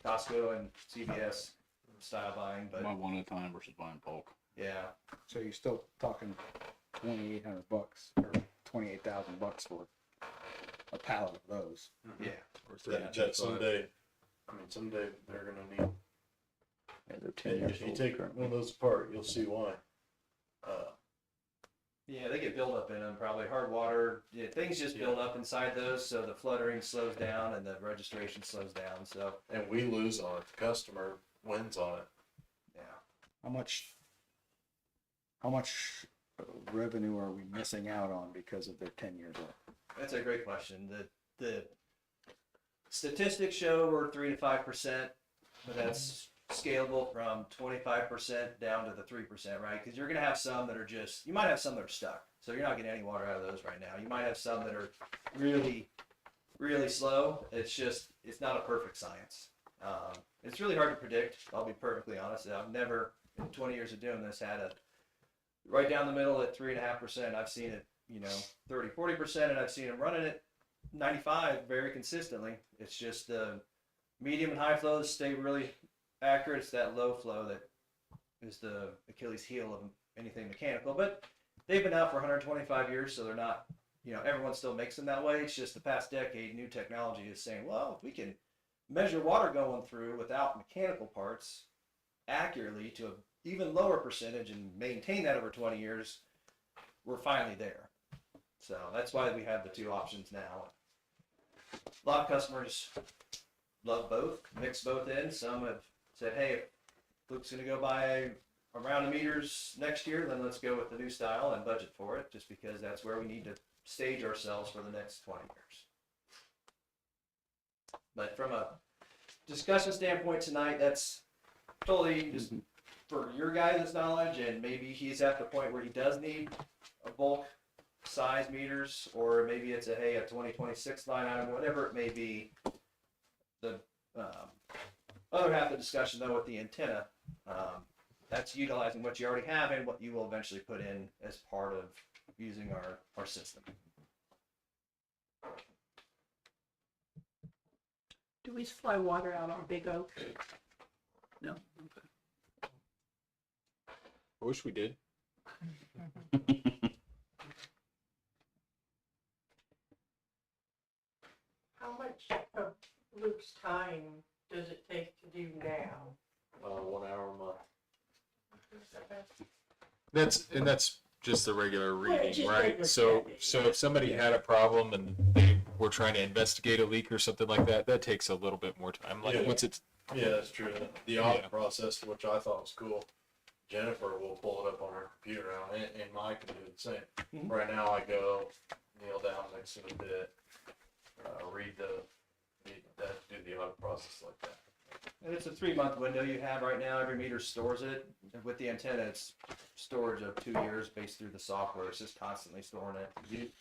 Costco and CVS style buying, but Buy one at a time versus buying bulk. yeah. So you're still talking $2,800 or $28,000 for a pallet of those. Yeah. Or That 32.5. someday, I mean, someday they're gonna need, Yeah, they're 10 years if you old take currently. one of those apart, you'll see why. Yeah, they get built up in them, probably hard water. Yeah, things just build up inside those, so the fluttering slows down and the registration slows down. So And we lose on it, the customer wins on it. yeah, How much revenue are we missing out on because of their 10 years old? that's a great question. The statistics show we're 3 to 5%, but that's scalable from 25% down to the 3%, right? Because you're gonna have some that are just, you might have some that are stuck, so you're not getting any water out of those right now. You might have some that are really, really slow. It's just, it's not a perfect science. It's really hard to predict. I'll be perfectly honest. I've never, in 20 years of doing this, had a right down the middle at 3.5%. I've seen it, 30, 40%, and I've seen them running it 95 very consistently. It's just the medium and high flows stay really accurate. It's that low flow that is the Achilles heel of anything mechanical. But they've been out for 125 years, so they're not, everyone still makes them that way. It's just the past decade, new technology is saying, well, if we can measure water going through without mechanical parts accurately to an even lower percentage and maintain that over 20 years, we're finally there. So that's why we have the two options now. A lot of customers love both, mix both in. Some have said, hey, if Luke's going to go buy a round of meters next year, then let's go with the new style and budget for it, just because that's where we need to stage ourselves for the next 20 years. But from a discussion standpoint tonight, that's totally just for your guys' knowledge, and maybe he's at the point where he does need a bulk size meters, or maybe it's a 2026 line item, whatever it may be. The other half of the discussion, though, with the antenna, that's utilizing what you already have and what you will eventually put in as part of using our system. Do we supply water out on Big Oak? No. Okay. I wish we did. How much of Luke's time does it take to do now? 1 hour a month. That's just the regular Well, it's reading, just right? regular So checking. if somebody had a problem and they were trying to investigate a leak or something like that, that takes a little bit more time. Like Yeah. once it's Yeah, that's true. The audit Yeah. process, which I thought was cool, Jennifer will pull it up on her computer now, and Mike can do the same. Mhm. Right now, I go kneel down next to the bit, do the audit process like that. And it's a 3-month window you have right now. Every meter stores it. With the antenna, it's storage of 2 years based through the software. It's just constantly storing it.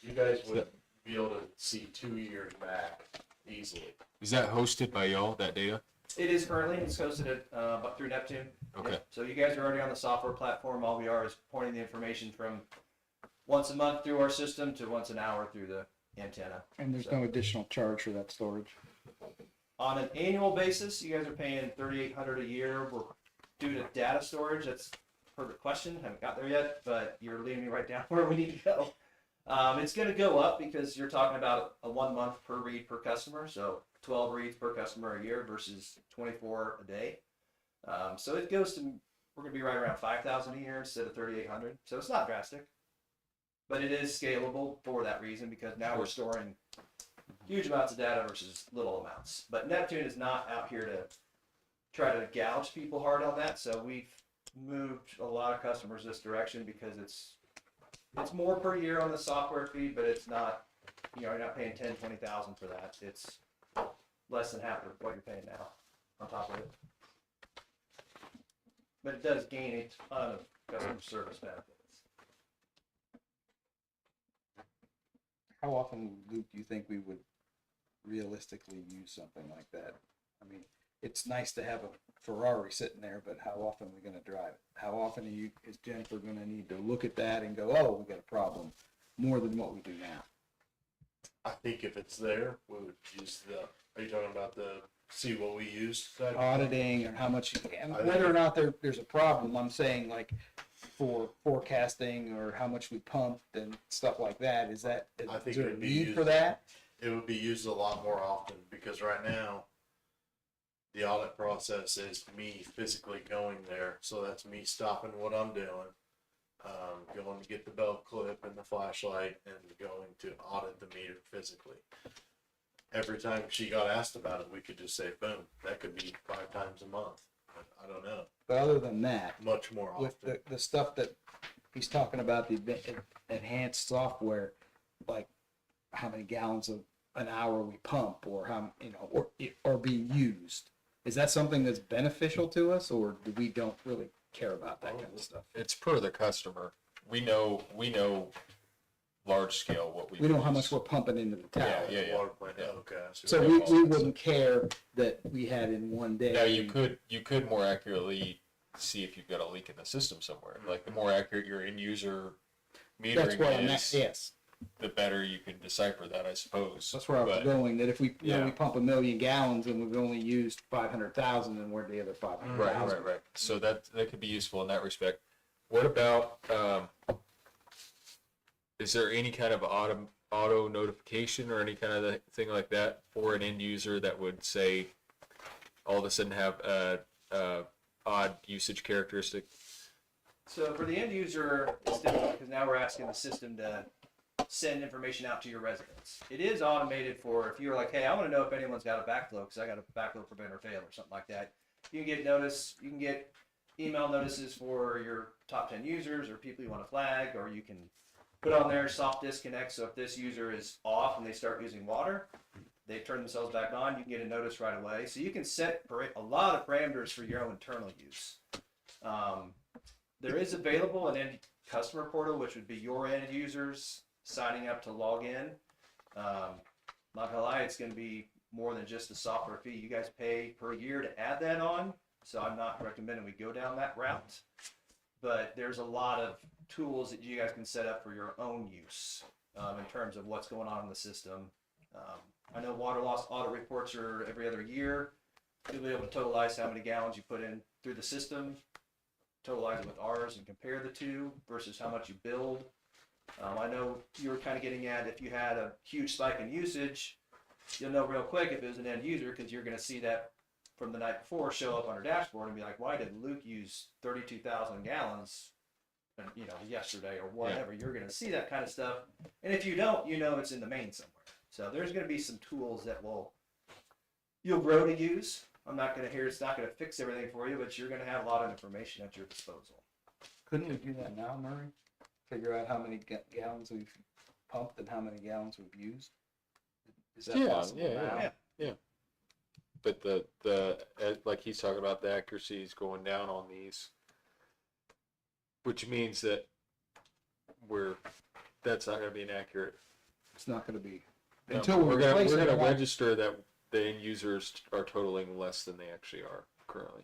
You guys would be able to see 2 years back easily. is that hosted by y'all, that data? It is currently, it's hosted at, through Neptune. Okay. Yep. So you guys are already on the software platform. All we are is pointing the information from once a month through our system to once an hour through the antenna. And there's no additional charge for that storage. On an annual basis, you guys are paying $3,800 a year. We're due to data storage. That's a perfect question. Haven't got there yet, but you're leading me right down where we need to go. It's going to go up because you're talking about a 1 month per read per customer. So 12 reads per customer a year versus 24 a day. So it goes to, we're going to be right around 5,000 a year instead of 3,800. So it's not drastic, but it is scalable for that reason, because now we're storing huge amounts of data versus little amounts. But Neptune is not out here to try to gouge people hard on that. So we've moved a lot of customers this direction because it's more per year on the software fee, but it's not, you're not paying 10, 20,000 for that. It's less than half of what you're paying now on top of it. But it does gain a ton of customer service benefits. How often, Luke, do you think we would realistically use something like that? I mean, it's nice to have a Ferrari sitting there, but how often are we gonna drive it? How often is Jennifer gonna need to look at that and go, oh, we got a problem, more than what we do now? I think if it's there, we would use are you talking about see what we used? Auditing or how much, and I think whether or not there's a problem, I'm saying like for forecasting or how much we pumped and stuff like that, is I think is there it a would be need used- for that? It would be used a lot more often because right now, the audit process is me physically going there. So that's me stopping what I'm doing, going to get the belt clip and the flashlight and going to audit the meter physically. Every time she got asked about it, we could just say, boom, that could be 5 times a month. I don't know. But other than that, Much more often. with the stuff that he's talking about, the enhanced software, like how many gallons of an hour we pump or how, or being used. Is that something that's beneficial to us, or do we don't really care about that kind of stuff? It's per the customer. We know large scale what we. We know how use. much we're pumping into the tower. Yeah. Water plant. Yeah. Okay. I see So what we you're saying. wouldn't care that we had in one day. Now you could more accurately see if you've got a leak in the system somewhere. Like the more accurate your end user That's metering where I'm at, is, yes. the better you can decipher that, I suppose. That's where I was But- going, that if we, Yeah. we pump 1 million gallons and we've only used 500,000, then where'd the other 500,000? Right. So that could be useful in that respect. What about, is there any kind of auto notification or any kind of thing like that for an end user that would say all of a sudden have a odd usage characteristic? So for the end user, it's different because now we're asking the system to send information out to your residents. It is automated for if you're like, hey, I want to know if anyone's got a backflow because I got a backflow preventer fail or something like that. You can get email notices for your top 10 users or people you want to flag, or you can put on there soft disconnect. So if this user is off and they start using water, they turn themselves back on, you can get a notice right away. So you can set a lot of parameters for your own internal use. There is available an end customer portal, which would be your end users signing up to log in. Not gonna lie, it's gonna be more than just a software fee. You guys pay per year to add that on, so I'm not recommending we go down that route. But there's a lot of tools that you guys can set up for your own use in terms of what's going on in the system. I know water loss audit reports are every other year. You'll be able to totalize how many gallons you put in through the system, totalize it with ours and compare the two versus how much you build. I know you were kind of getting at if you had a huge spike in usage, you'll know real quick if it was an end user because you're going to see that from the night before show up on our dashboard and be like, why did Luke use 32,000 gallons, yesterday or whatever? You're going to see that kind of stuff. And if you don't, it's in the main somewhere. So there's going to be some tools that you'll grow to use. I'm not going to hear it's not going to fix everything for you, but you're going to have a lot of information at your disposal. Couldn't we do that now, Murray? Figure out how many gallons we've pumped and how many gallons we've used? Is that possible now? Yeah. But the like he's talking about, the accuracy is going down on these, which means that that's not going to be inaccurate. It's not gonna be, No, until we we're gonna replace it. register that the end users are totaling less than they actually are currently.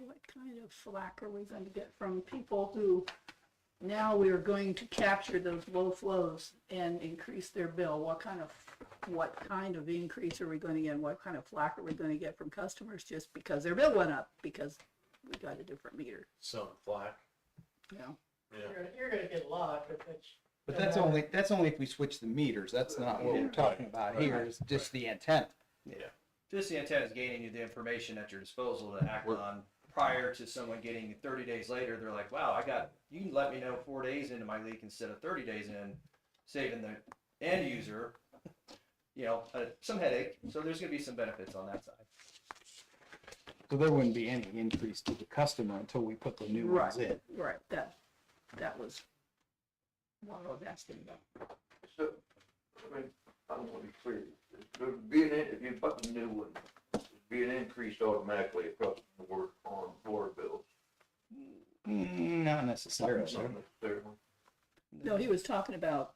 What kind of flack are we going to get from people who now we are going to capture those low flows and increase their bill? What kind of increase are we going to get? What kind of flack are we going to get from customers just because their bill went up because we got a different meter? Some flack. You know? Yeah. You're gonna get a lot if it's. But that's only if we switch the meters. That's not what we're talking about here, is just the antenna. Yeah. Just the antenna is gaining you the information at your disposal to act on prior to someone getting 30 days later. They're like, wow, you can let me know 4 days into my leak instead of 30 days in, saving the end user, some headache. So there's going to be some benefits on that side. So there wouldn't be any increase to the customer until we put the new ones in. Right, that was what I was asking about. So, I don't want to be clear. If you put the new one, it'd be an increase automatically across the board on water bills. Not necessarily. Not necessarily. No, he was talking about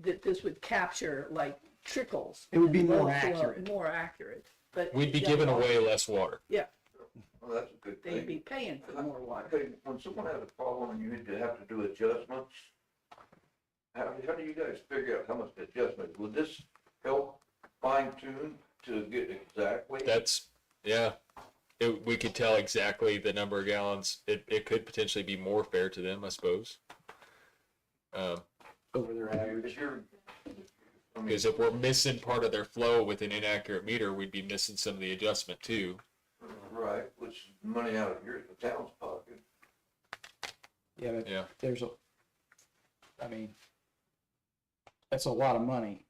that this would capture like trickles. It would be and more low flow, accurate. More accurate, but. We'd be giving away less water. Yeah, Well, that's a good thing. they'd be paying for more water. Okay, when someone has a problem and you need to have to do adjustments, how do you guys figure out how much the adjustment, would this help fine tune to get exactly? That's, yeah. We could tell exactly the number of gallons. It could potentially be more fair to them, I suppose. Over their average. If you're, I mean, Because if we're missing part of their flow with an inaccurate meter, we'd be missing some of the adjustment too. right, which is money out of the town's pocket. Yeah, but Yeah. there's I mean, that's a lot of money.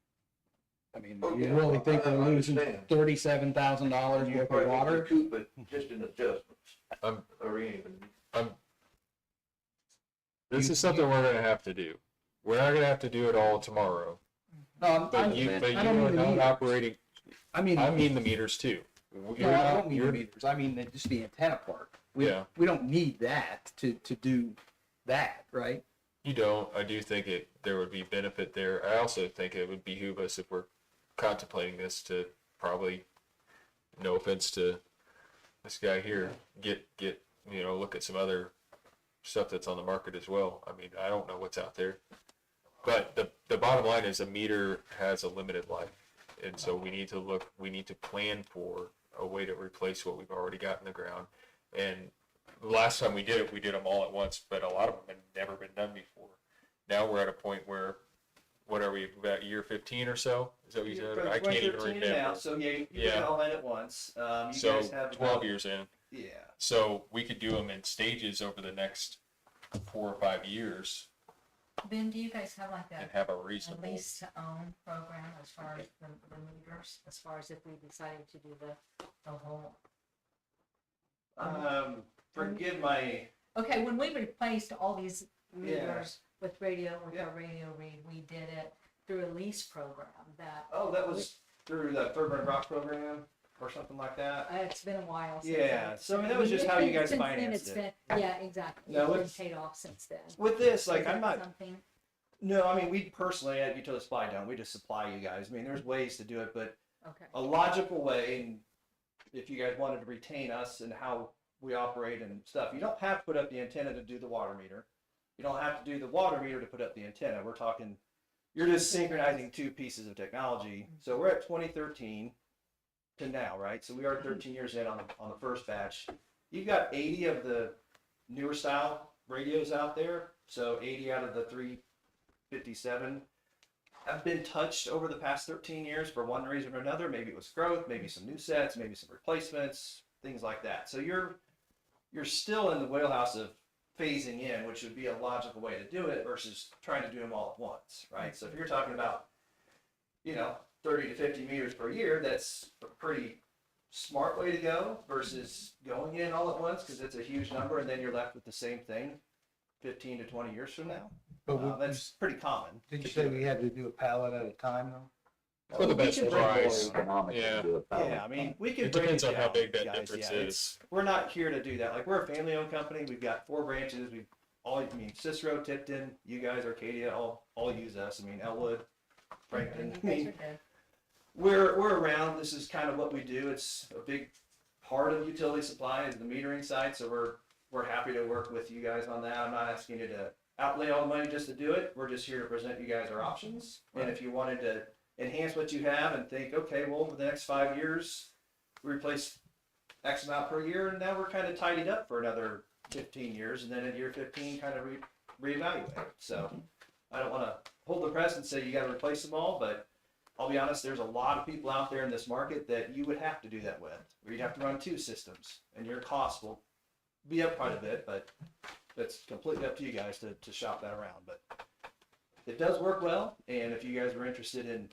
I mean, Oh, you yeah, really think I we're losing understand. $37,000 You worth of probably water? recoup it just in adjustments, Um, or even. This is something we're gonna have to do. We're not gonna have to do it all tomorrow. No, But you I are don't mean the not meters. operating, I mean, I mean the meters too. no, I don't mean the meters. I mean just the antenna part. Yeah. We don't need that to do that, right? You don't. I do think there would be benefit there. I also think it would behoove us if we're contemplating this to probably, no offense to this guy here, get look at some other stuff that's on the market as well. I mean, I don't know what's out there. But the bottom line is a meter has a limited life. And so we need to plan for a way to replace what we've already got in the ground. And the last time we did them all at once, but a lot of them had never been done before. Now we're at a point where, what are we, about year 15 or so? Is that what you said? I can't even 2013 remember. now, so yeah, you put Yeah. it all in at once. You So guys have 12 about- years in. Yeah. So we could do them in stages over the next 4 or 5 years Ben, do you guys have like and a have a a reasonable. lease to own program as far as the meters, as far as if we decided to do the whole? Forgive my, Okay, when we replaced all these Yeah. meters with our Yeah. radio read, we did it through a lease program that, oh, that was through the Thurman Rock program or something like that. it's been a while since. Yeah, so I mean, that was just how you guys Since then, financed it's it. been- Yeah, exactly. No, It's been it's- paid off since then. With this, like, Is I'm that not, something? no, I mean, we personally at Utility Supply don't, we just supply you guys. I mean, there's ways to do it, but Okay. a logical way, and if you guys wanted to retain us and how we operate and stuff, you don't have to put up the antenna to do the water meter. You don't have to do the water meter to put up the antenna. We're talking, you're just synchronizing two pieces of technology. So we're at 2013 to now, right? So we are 13 years in on the first batch. You've got 80 of the newer style radios out there. So 80 out of the 357 have been touched over the past 13 years for one reason or another. Maybe it was growth, maybe some new sets, maybe some replacements, things like that. So you're still in the wheelhouse of phasing in, which would be a logical way to do it versus trying to do them all at once, right? So if you're talking about, 30 to 50 meters per year, that's a pretty smart way to go versus going in all at once because it's a huge number and then you're left with the same thing 15 to 20 years from now. But That's pretty common. did you say we had to do a pallet at a time though? For the best It's more price. economical Yeah. to do it that way. Yeah, I mean, we could It break depends it on how down, big that guys. difference Yeah, is. we're not here to do that. Like, we're a family-owned company. We've got 4 branches. We've Cicero, Tipton, you guys, Arcadia, all use us. I mean, Elwood, Franklin. You I guys mean, are good. we're around. This is kind of what we do. It's a big part of Utility Supply is the metering side. So we're happy to work with you guys on that. I'm not asking you to outlay all the money just to do it. We're just here to present you guys our options. And if you wanted to enhance what you have and think, okay, well, over the next 5 years, we replace X amount per year, and now we're kind of tidied up for another 15 years, and then at year 15, kind of reevaluate. So I don't want to hold the press and say you got to replace them all, but I'll be honest, there's a lot of people out there in this market that you would have to do that with, where you'd have to run 2 systems, and your costs will be up quite a bit, but that's completely up to you guys to shop that around. But it does work well, and if you guys were interested in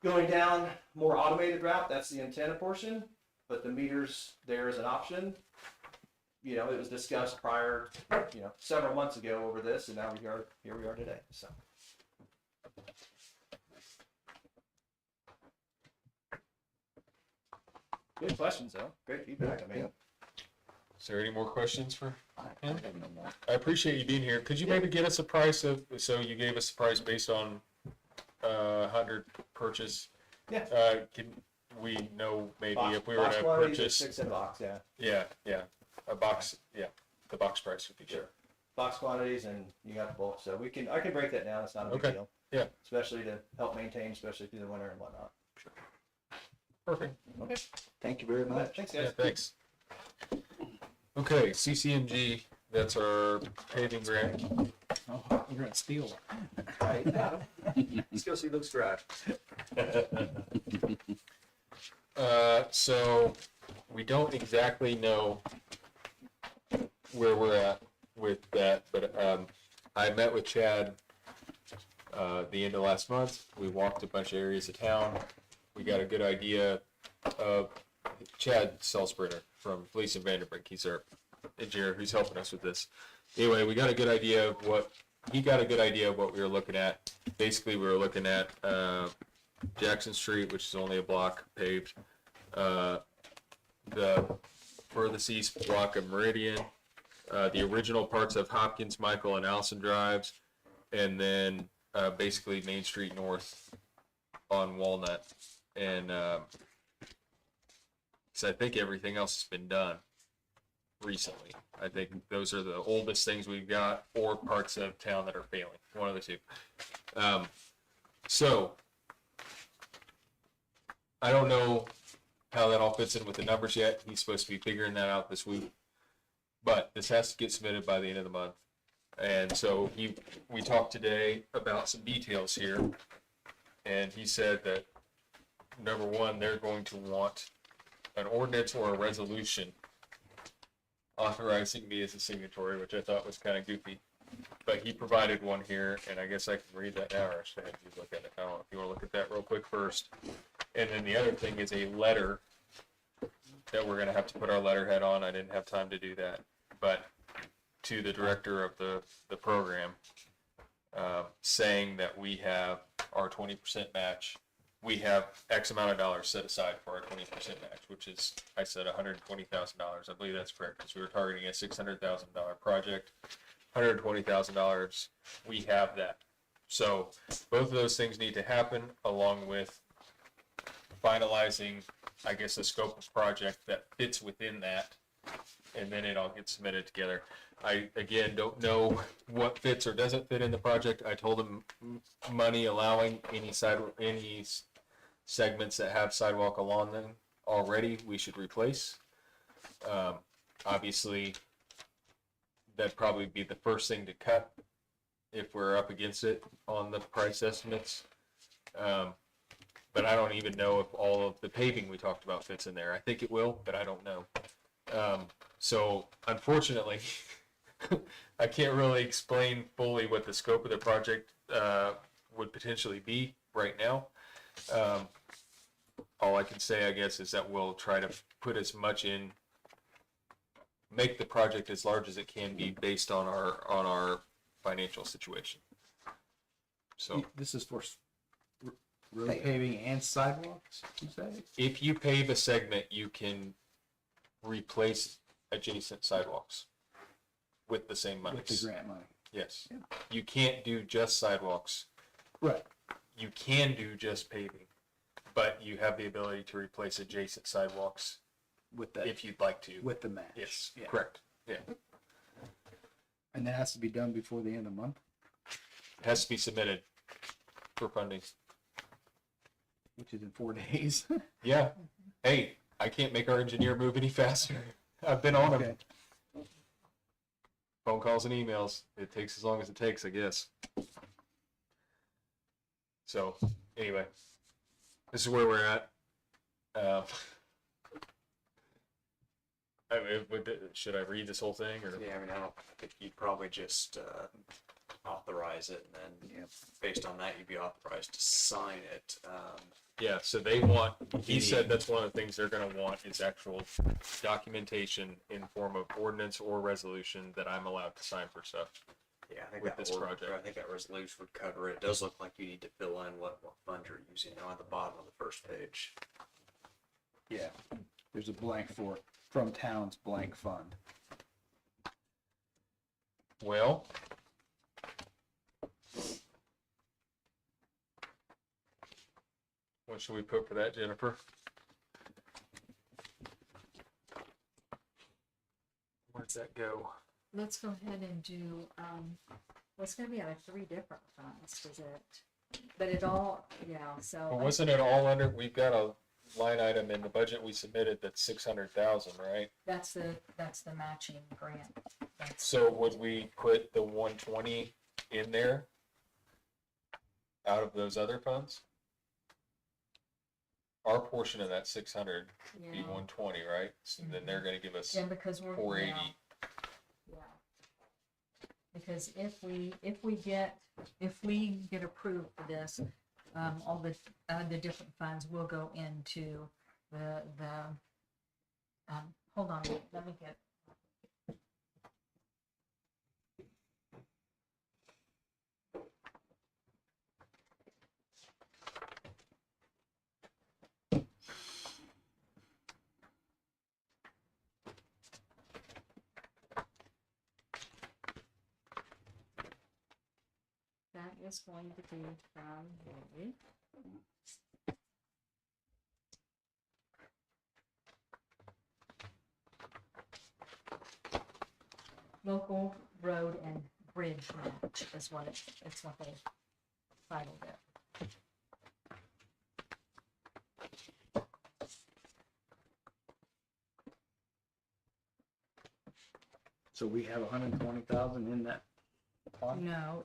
going down more automated route, that's the antenna portion, but the meters there is an option. It was discussed prior, several months ago over this, and now here we are today, so. Good questions, though. Great feedback. I mean, Is there any more questions for I him? have no more. I appreciate you being here. Could you maybe get us a price so you gave us a price based on 100 purchase? Yeah. Can we know maybe box- if we were box to quality is purchase? 6 in a box, yeah. Yeah, a box, the box price would be good. box quantities and you got the bulk. So I can break that down. It's not a big Okay. deal. Yeah. Especially to help maintain, especially through the winter and whatnot. Perfect. Okay. Thank you very much. Thanks, Yeah, guys. thanks. Okay, CCMG, that's our paving grant. Oh, we're gonna steal. Right. Let's go see Luke's garage. So we don't exactly know where we're at with that, but I met with Chad the end of last month. We walked a bunch of areas of town. We got a good idea of Chad Salzbrenner from Fleece and Vanderbrink. He's our engineer who's helping us with this. Anyway, we got a good idea of what he got a good idea of what we were looking at. Basically, we were looking at Jackson Street, which is only a block paved, the furthest east block of Meridian, the original parts of Hopkins, Michael, and Allison Drives, and then basically Main Street North on Walnut. And so I think everything else has been done recently. I think those are the oldest things we've got, or parts of town that are failing. One of the two. So I don't know how that all fits in with the numbers yet. He's supposed to be figuring that out this week. But this has to get submitted by the end of the month. And so we talked today about some details here. And he said that, number one, they're going to want an ordinance or a resolution authorizing me as a signatory, which I thought was kind of goofy. But he provided one here, and I guess I can read that now, or should I have you look at it? I don't know if you want to look at that real quick first. And then the other thing is a letter that we're going to have to put our letterhead on. I didn't have time to do that. But to the director of the program, saying that we have our 20% match. We have X amount of dollars set aside for our 20% match, which is, I said, $120,000. I believe that's correct, because we were targeting a $600,000 project. $120,000, we have that. So both of those things need to happen, along with finalizing, I guess, a scope of project that fits within that, and then it all gets submitted together. I, again, don't know what fits or doesn't fit in the project. I told him money allowing any segments that have sidewalk along them already, we should replace. Obviously, that'd probably be the first thing to cut if we're up against it on the price estimates. But I don't even know if all of the paving we talked about fits in there. I think it will, but I don't know. So unfortunately, I can't really explain fully what the scope of the project would potentially be right now. All I can say, I guess, is that we'll try to put as much in, make the project as large as it can be based on our financial situation. So This is for road paving and sidewalks, you say? if you pave a segment, you can replace adjacent sidewalks with the same money. With the grant money. Yes. You can't do just sidewalks. Right. You can do just paving, but you have the ability to replace adjacent sidewalks With that, if you'd like to. with the match. Yes, Yeah. correct. Yeah. And that has to be done before the end of the month, It has to be submitted for funding. which is in 4 days. Yeah. Hey, I can't make our engineer move any faster. I've been on him. Okay. Phone calls and emails. It takes as long as it takes, I guess. So, anyway, this is where we're at. Should I read this whole thing, or? Yeah, I mean, I don't think you'd probably just authorize it, and then based on that, you'd be authorized to sign it. Yeah, so they want, he said that's one of the things they're gonna want is actual documentation in form of ordinance or resolution that I'm allowed to sign for stuff. Yeah, I think With that this project. I think that resolution would cover it. It does look like you need to fill in what fund you're using on the bottom of the first page. Yeah. There's a blank for it, from town's blank fund. Well, what should we put for that, Jennifer? Where'd that go? let's go ahead and do, well, it's gonna be out of 3 different funds, is it? But it all, yeah, so. But wasn't it all under, we've got a line item in the budget we submitted that's 600,000, right? That's the matching grant. That's, So would we put the 120 in there out of those other funds? Our portion of that 600 would be yeah, 120, right? So then they're gonna give us yeah, because we're, 480. yeah. Because if we get approved for this, all the different funds will go into the, hold on, a minute, let me get. That is going to be from the local road and bridge match is what it's what they titled it. So we have 120,000 in that fund? No,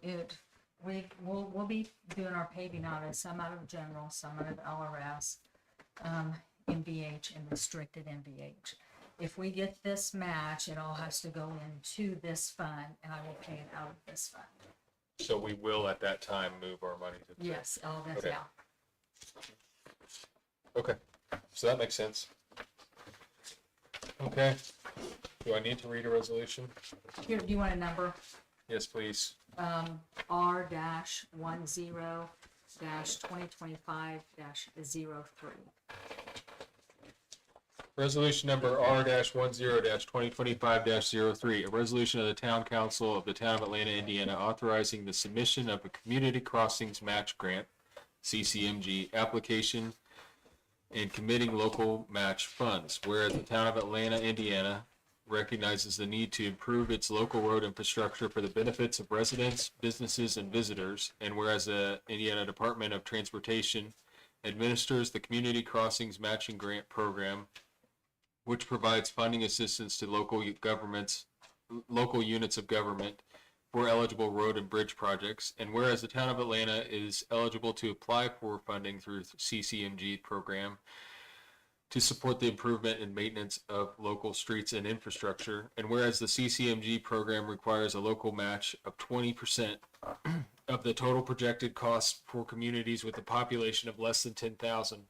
we'll be doing our paving out of some out of general, some out of LRS, MVH and restricted MVH. If we get this match, it all has to go into this fund and I will pay it out of this fund. So we will at that time move our money to the. Yes, all that's, Okay. yeah. Okay, so that makes sense. Okay, do I need to read a resolution? Here, do you want a number? Yes, please. R-10-2025-03. Resolution number R-10-2025-03, a resolution of the Town Council of the Town of Atlanta, Indiana, authorizing the submission of a Community Crossings Match Grant, CCMG, application and committing local match funds. Whereas the Town of Atlanta, Indiana, recognizes the need to improve its local road infrastructure for the benefits of residents, businesses, and visitors, and whereas the Indiana Department of Transportation administers the Community Crossings Matching Grant Program, which provides funding assistance to local units of government for eligible road and bridge projects, and whereas the Town of Atlanta is eligible to apply for funding through CCMG program to support the improvement and maintenance of local streets and infrastructure, and whereas the CCMG program requires a local match of 20% of the total projected cost for communities with a population of less than 10,000.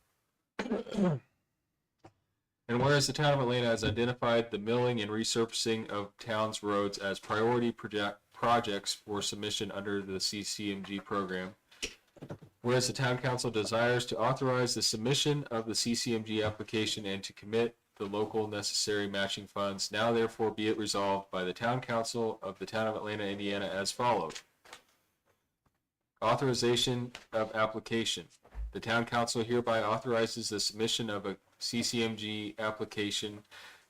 And whereas the Town of Atlanta has identified the milling and resurfacing of town's roads as priority projects for submission under the CCMG program, whereas the Town Council desires to authorize the submission of the CCMG application and to commit the local necessary matching funds, now therefore be it resolved by the Town Council of the Town of Atlanta, Indiana as follows. Authorization of application. The Town Council hereby authorizes the submission of a CCMG application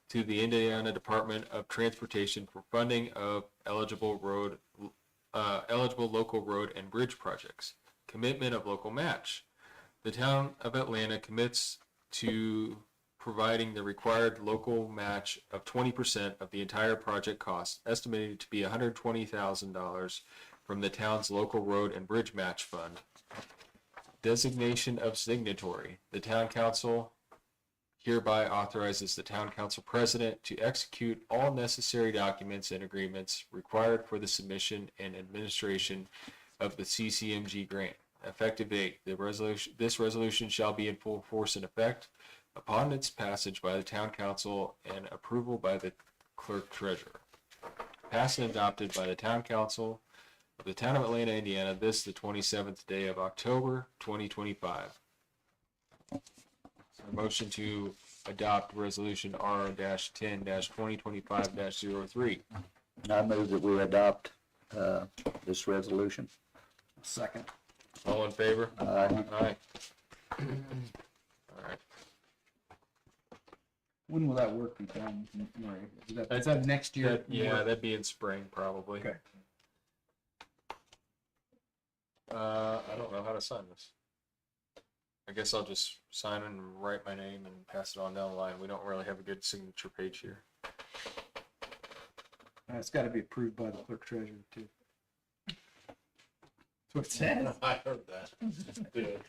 to the Indiana Department of Transportation for funding of eligible local road and bridge projects. Commitment of local match. The Town of Atlanta commits to providing the required local match of 20% of the entire project cost, estimated to be $120,000 from the town's local road and bridge match fund. Designation of signatory. The Town Council hereby authorizes the Town Council President to execute all necessary documents and agreements required for the submission and administration of the CCMG grant. Effective date. This resolution shall be in full force and effect upon its passage by the Town Council and approval by the Clerk Treasurer. Passed and adopted by the Town Council of the Town of Atlanta, Indiana, this the 27th day of October, 2025. Motion to adopt resolution R-10-2025-03. I move that we adopt this resolution. Second. All in favor? Aye. Aye. All right. When will that work be done, Murray? Is that next year? Yeah, that'd be in spring probably. Okay. I don't know how to sign this. I guess I'll just sign and write my name and pass it on down the line. We don't really have a good signature page here. It's gotta be approved by the clerk treasurer too. That's what it says. I heard that. Good.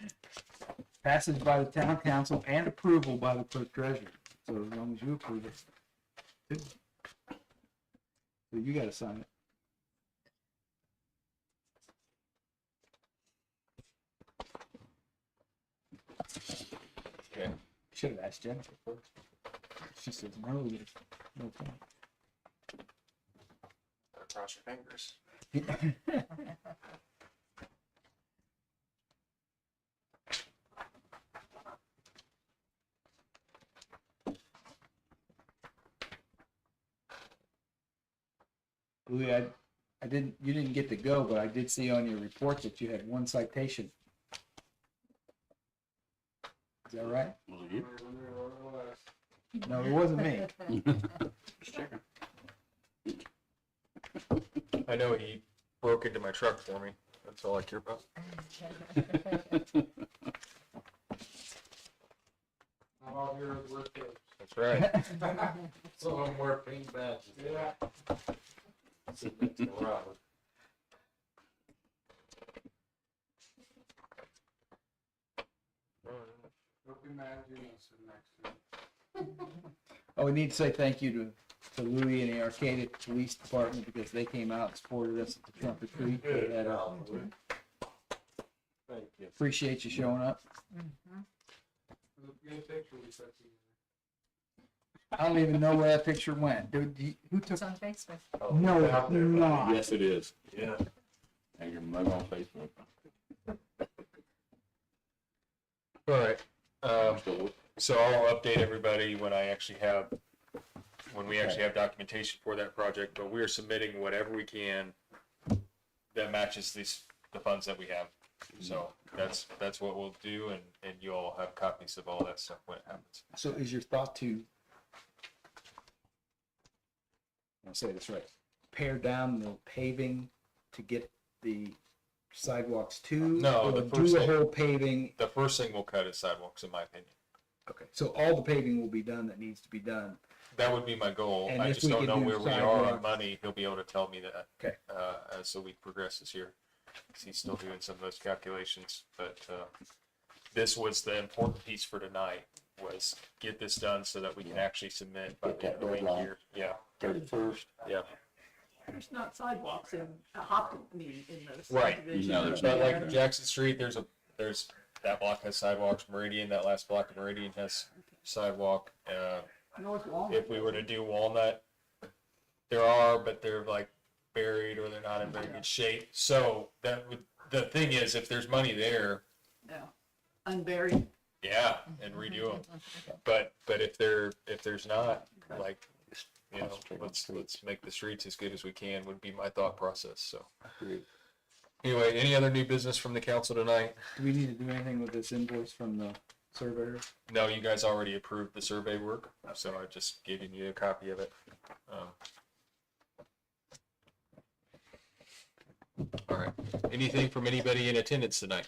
Passage by the town council and approval by the clerk treasurer. So as long as you approve it. too. So you gotta sign it. Okay. Should have asked Jennifer first. She says no, there's no point. Cross your fingers. Louis, you didn't get to go, but I did see on your report that you had one citation. Is that right? No, it wasn't me. I know he broke into my truck for me. That's all I care about. Not all here is worth it. That's right. Some of them wear pink badges. Yeah. Submit to Robert. Don't be mad at you next time. Oh, we need to say thank you to Louis and the Arcadia Police Department because they came out and supported us at the trunk or treat. They had a- Thank you. Appreciate you showing up. Get a picture we took together. I don't even know where that picture went. Who took? It's on Facebook. No, it's not. Yes, it is. Yeah. And your mug on Facebook. All right. So I'll update everybody when we actually have documentation for that project, but we are submitting whatever we can that matches the funds that we have. So that's what we'll do, and you all have copies of all that stuff when it happens. So is your thought to, I'll say this right, pare down the paving to get the sidewalks to? No, or the do first the thing- whole paving? The first thing we'll cut is sidewalks, in my opinion. Okay, so all the paving will be done that needs to be done. That would be my goal. And I if just we don't could know do where we are on sidewalks- money. He'll be able to tell me that. Okay. As the week progresses here, 'cause he's still doing some of those calculations. But this was the important piece for tonight: was get this done so that we can actually submit by Get the end that of the week deadline. here. Yeah, 31st. yeah. There's not sidewalks in those Right. subdivisions. No, there's But like Jackson Street, there's that block has sidewalks. Meridian, that last block of Meridian has sidewalk. North Walnut. If we were to do Walnut, there are, but they're like buried or they're not in very good shape. So the thing is, if there's money there, Yeah. Unburied. yeah, and redo them. But if there's not, like, you know, let's make the streets as good as we can would be my thought process. So anyway, any other new business from the council tonight? Do we need to do anything with this invoice from the surveyor? No, you guys already approved the survey work, so I just gave you a copy of it. All right. Anything from anybody in attendance tonight?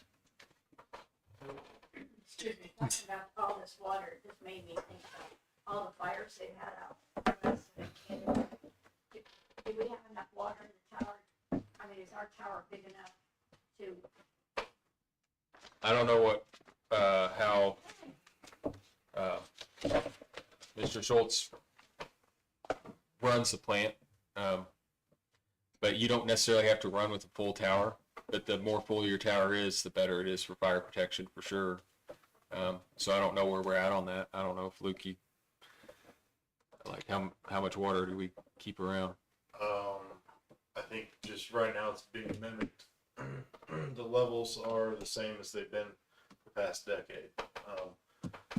Excuse me, talking about all this water, it just made me think about all the fires they've had out. Do we have enough water in the tower? I mean, is our tower big enough to, I don't know what, how, Mr. Schultz runs the plant. But you don't necessarily have to run with a full tower, but the more full your tower is, the better it is for fire protection for sure. So I don't know where we're at on that. I don't know if Lukey, like how much water do we keep around? I think just right now it's being mimicked. The levels are the same as they've been the past decade.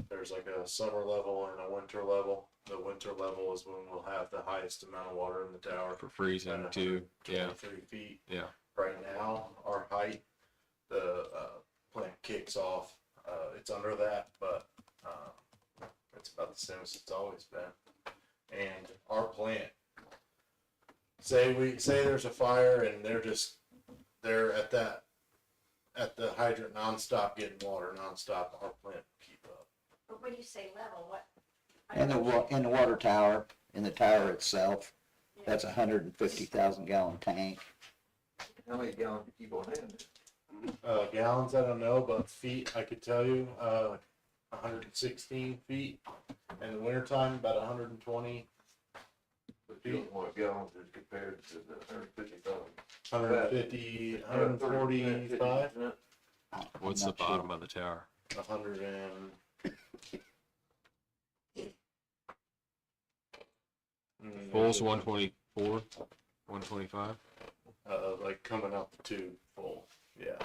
There's like a summer level and a winter level. The winter level is when we'll have the highest amount of water in the tower. For freezing too, yeah. 23 feet. Yeah. Right now, our height, the plant kicks off. It's under that, but It's about the same as it's always been. And our plant, say there's a fire and they're at the hydrant nonstop getting water nonstop, our plant will keep up. But when you say level, what? In the water tower, in the tower itself, that's 150,000 gallon tank. How many gallons you keep on hand? Gallons, I don't know, but feet, I could tell you, 116 feet. In the wintertime, about 120, But you don't know what gallons is compared to the 150,000. 150, 145, What's I'm the not sure. bottom of the tower? 100 and. Full's 124, 125. Like coming out the tube full, yeah.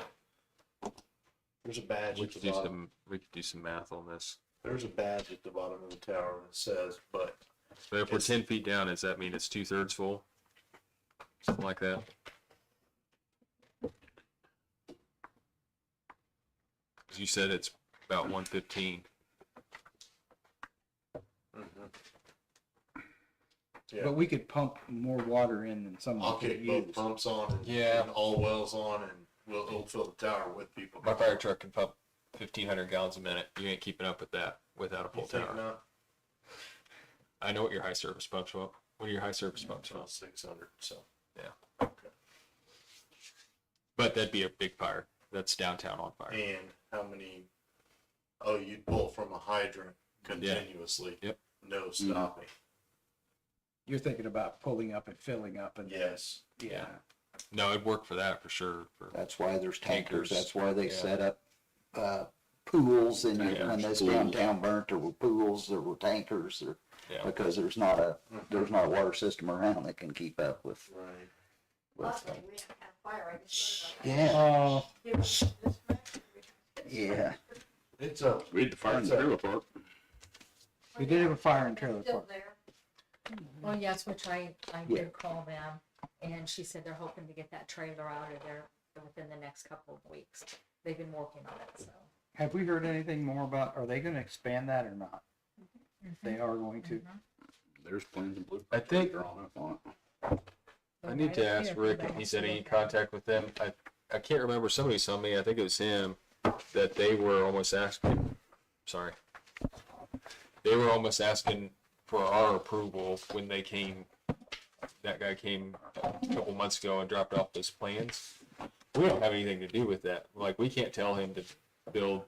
There's a badge We at the could do bottom. we could do some math on this. There's a badge at the bottom of the tower that says, but But if we're It's- 10 feet down, does that mean it's 2/3 full? Something like that? Cause you said it's about 115. yeah. But we could pump more water in than some I'll of it kick both use. pumps on and, Yeah. and all wells on and it'll fill the tower with people. My fire truck can pump 1,500 gallons a minute. You ain't keeping up with that without a You full think tower. not? I know what your high service pumps will. What are your high service pumps will? About 600, so. But that'd be a big fire. That's downtown on fire. And how many, oh, you'd pull from a hydrant continuously. Yep. No stopping. You're thinking about pulling up and filling up and. Yes. Yeah. No, it'd work for that for sure. For That's why there's tankers. Tankers. That's why they Yeah. set up, pools in, Yeah, when this pools. downtown burnt, there were pools, there were tankers, Yeah. because there's not a water system around that can keep up with. Right. Luckily, we didn't have fire, I just learned about Yeah, that. It was this much. yeah. It's a. We had the fire in the trailer park. We did have a fire in trailer Still park. there. Well, yes, which I Yeah. did call them, and she said they're hoping to get that trailer out of there within the next couple of weeks. They've been working on it, so. Have we heard anything more about, are they gonna expand that or not? They are going to. There's plans and blueprints. I think- Drawn up on it. I need to ask Rick if he's had any contact with them. I can't remember. Somebody told me, I think it was him, that they were almost asking, sorry. They were almost asking for our approval when they came, that guy came a couple months ago and dropped off those plans. We don't have anything to do with that. Like, we can't tell him to build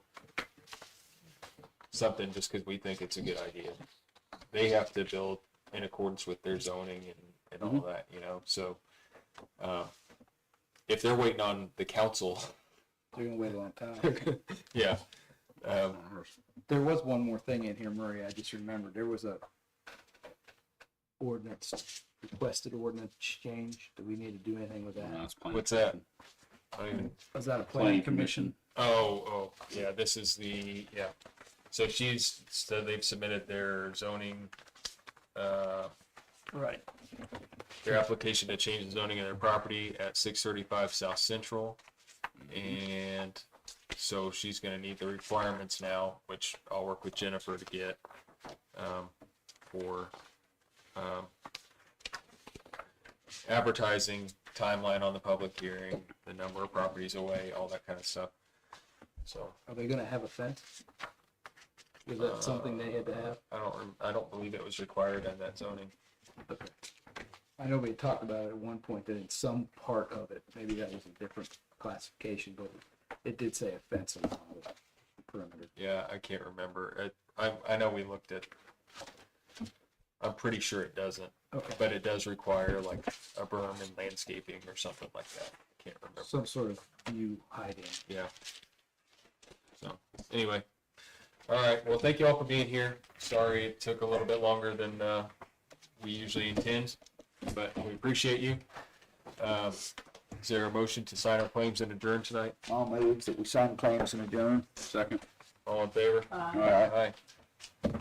something just because we think it's a good idea. They have to build in accordance with their zoning and all that, you know, so, if they're waiting on the council, They're gonna wait a long time. yeah. There was one more thing in here, Murray, I just remembered. There was a requested ordinance change. Do we need to do anything with that? That's planned. What's that? I don't even, Was that a Planning planning commission? oh, yeah, this is the, yeah. So she's, so they've submitted their zoning, Right. their application to change the zoning of their property at 635 South Central. And so she's gonna need the requirements now, which I'll work with Jennifer to get, for, advertising, timeline on the public hearing, the number of properties away, all that kind of stuff. So, Are they gonna have a fence? Was that something they had to have? I don't believe it was required in that zoning. I know we talked about it at one point that in some part of it, maybe that was a different classification, but it did say a fence along the perimeter. Yeah, I can't remember. I know we looked at, I'm pretty sure it doesn't, Okay. but it does require like a berm and landscaping or something like that. Can't remember. Some sort of view hiding. Yeah. So, anyway. All right. Well, thank you all for being here. Sorry it took a little bit longer than we usually intend, but we appreciate you. Is there a motion to sign our claims and adjourn tonight? I'll move that we sign claims and adjourn. Second. All in favor? Aye. Aye.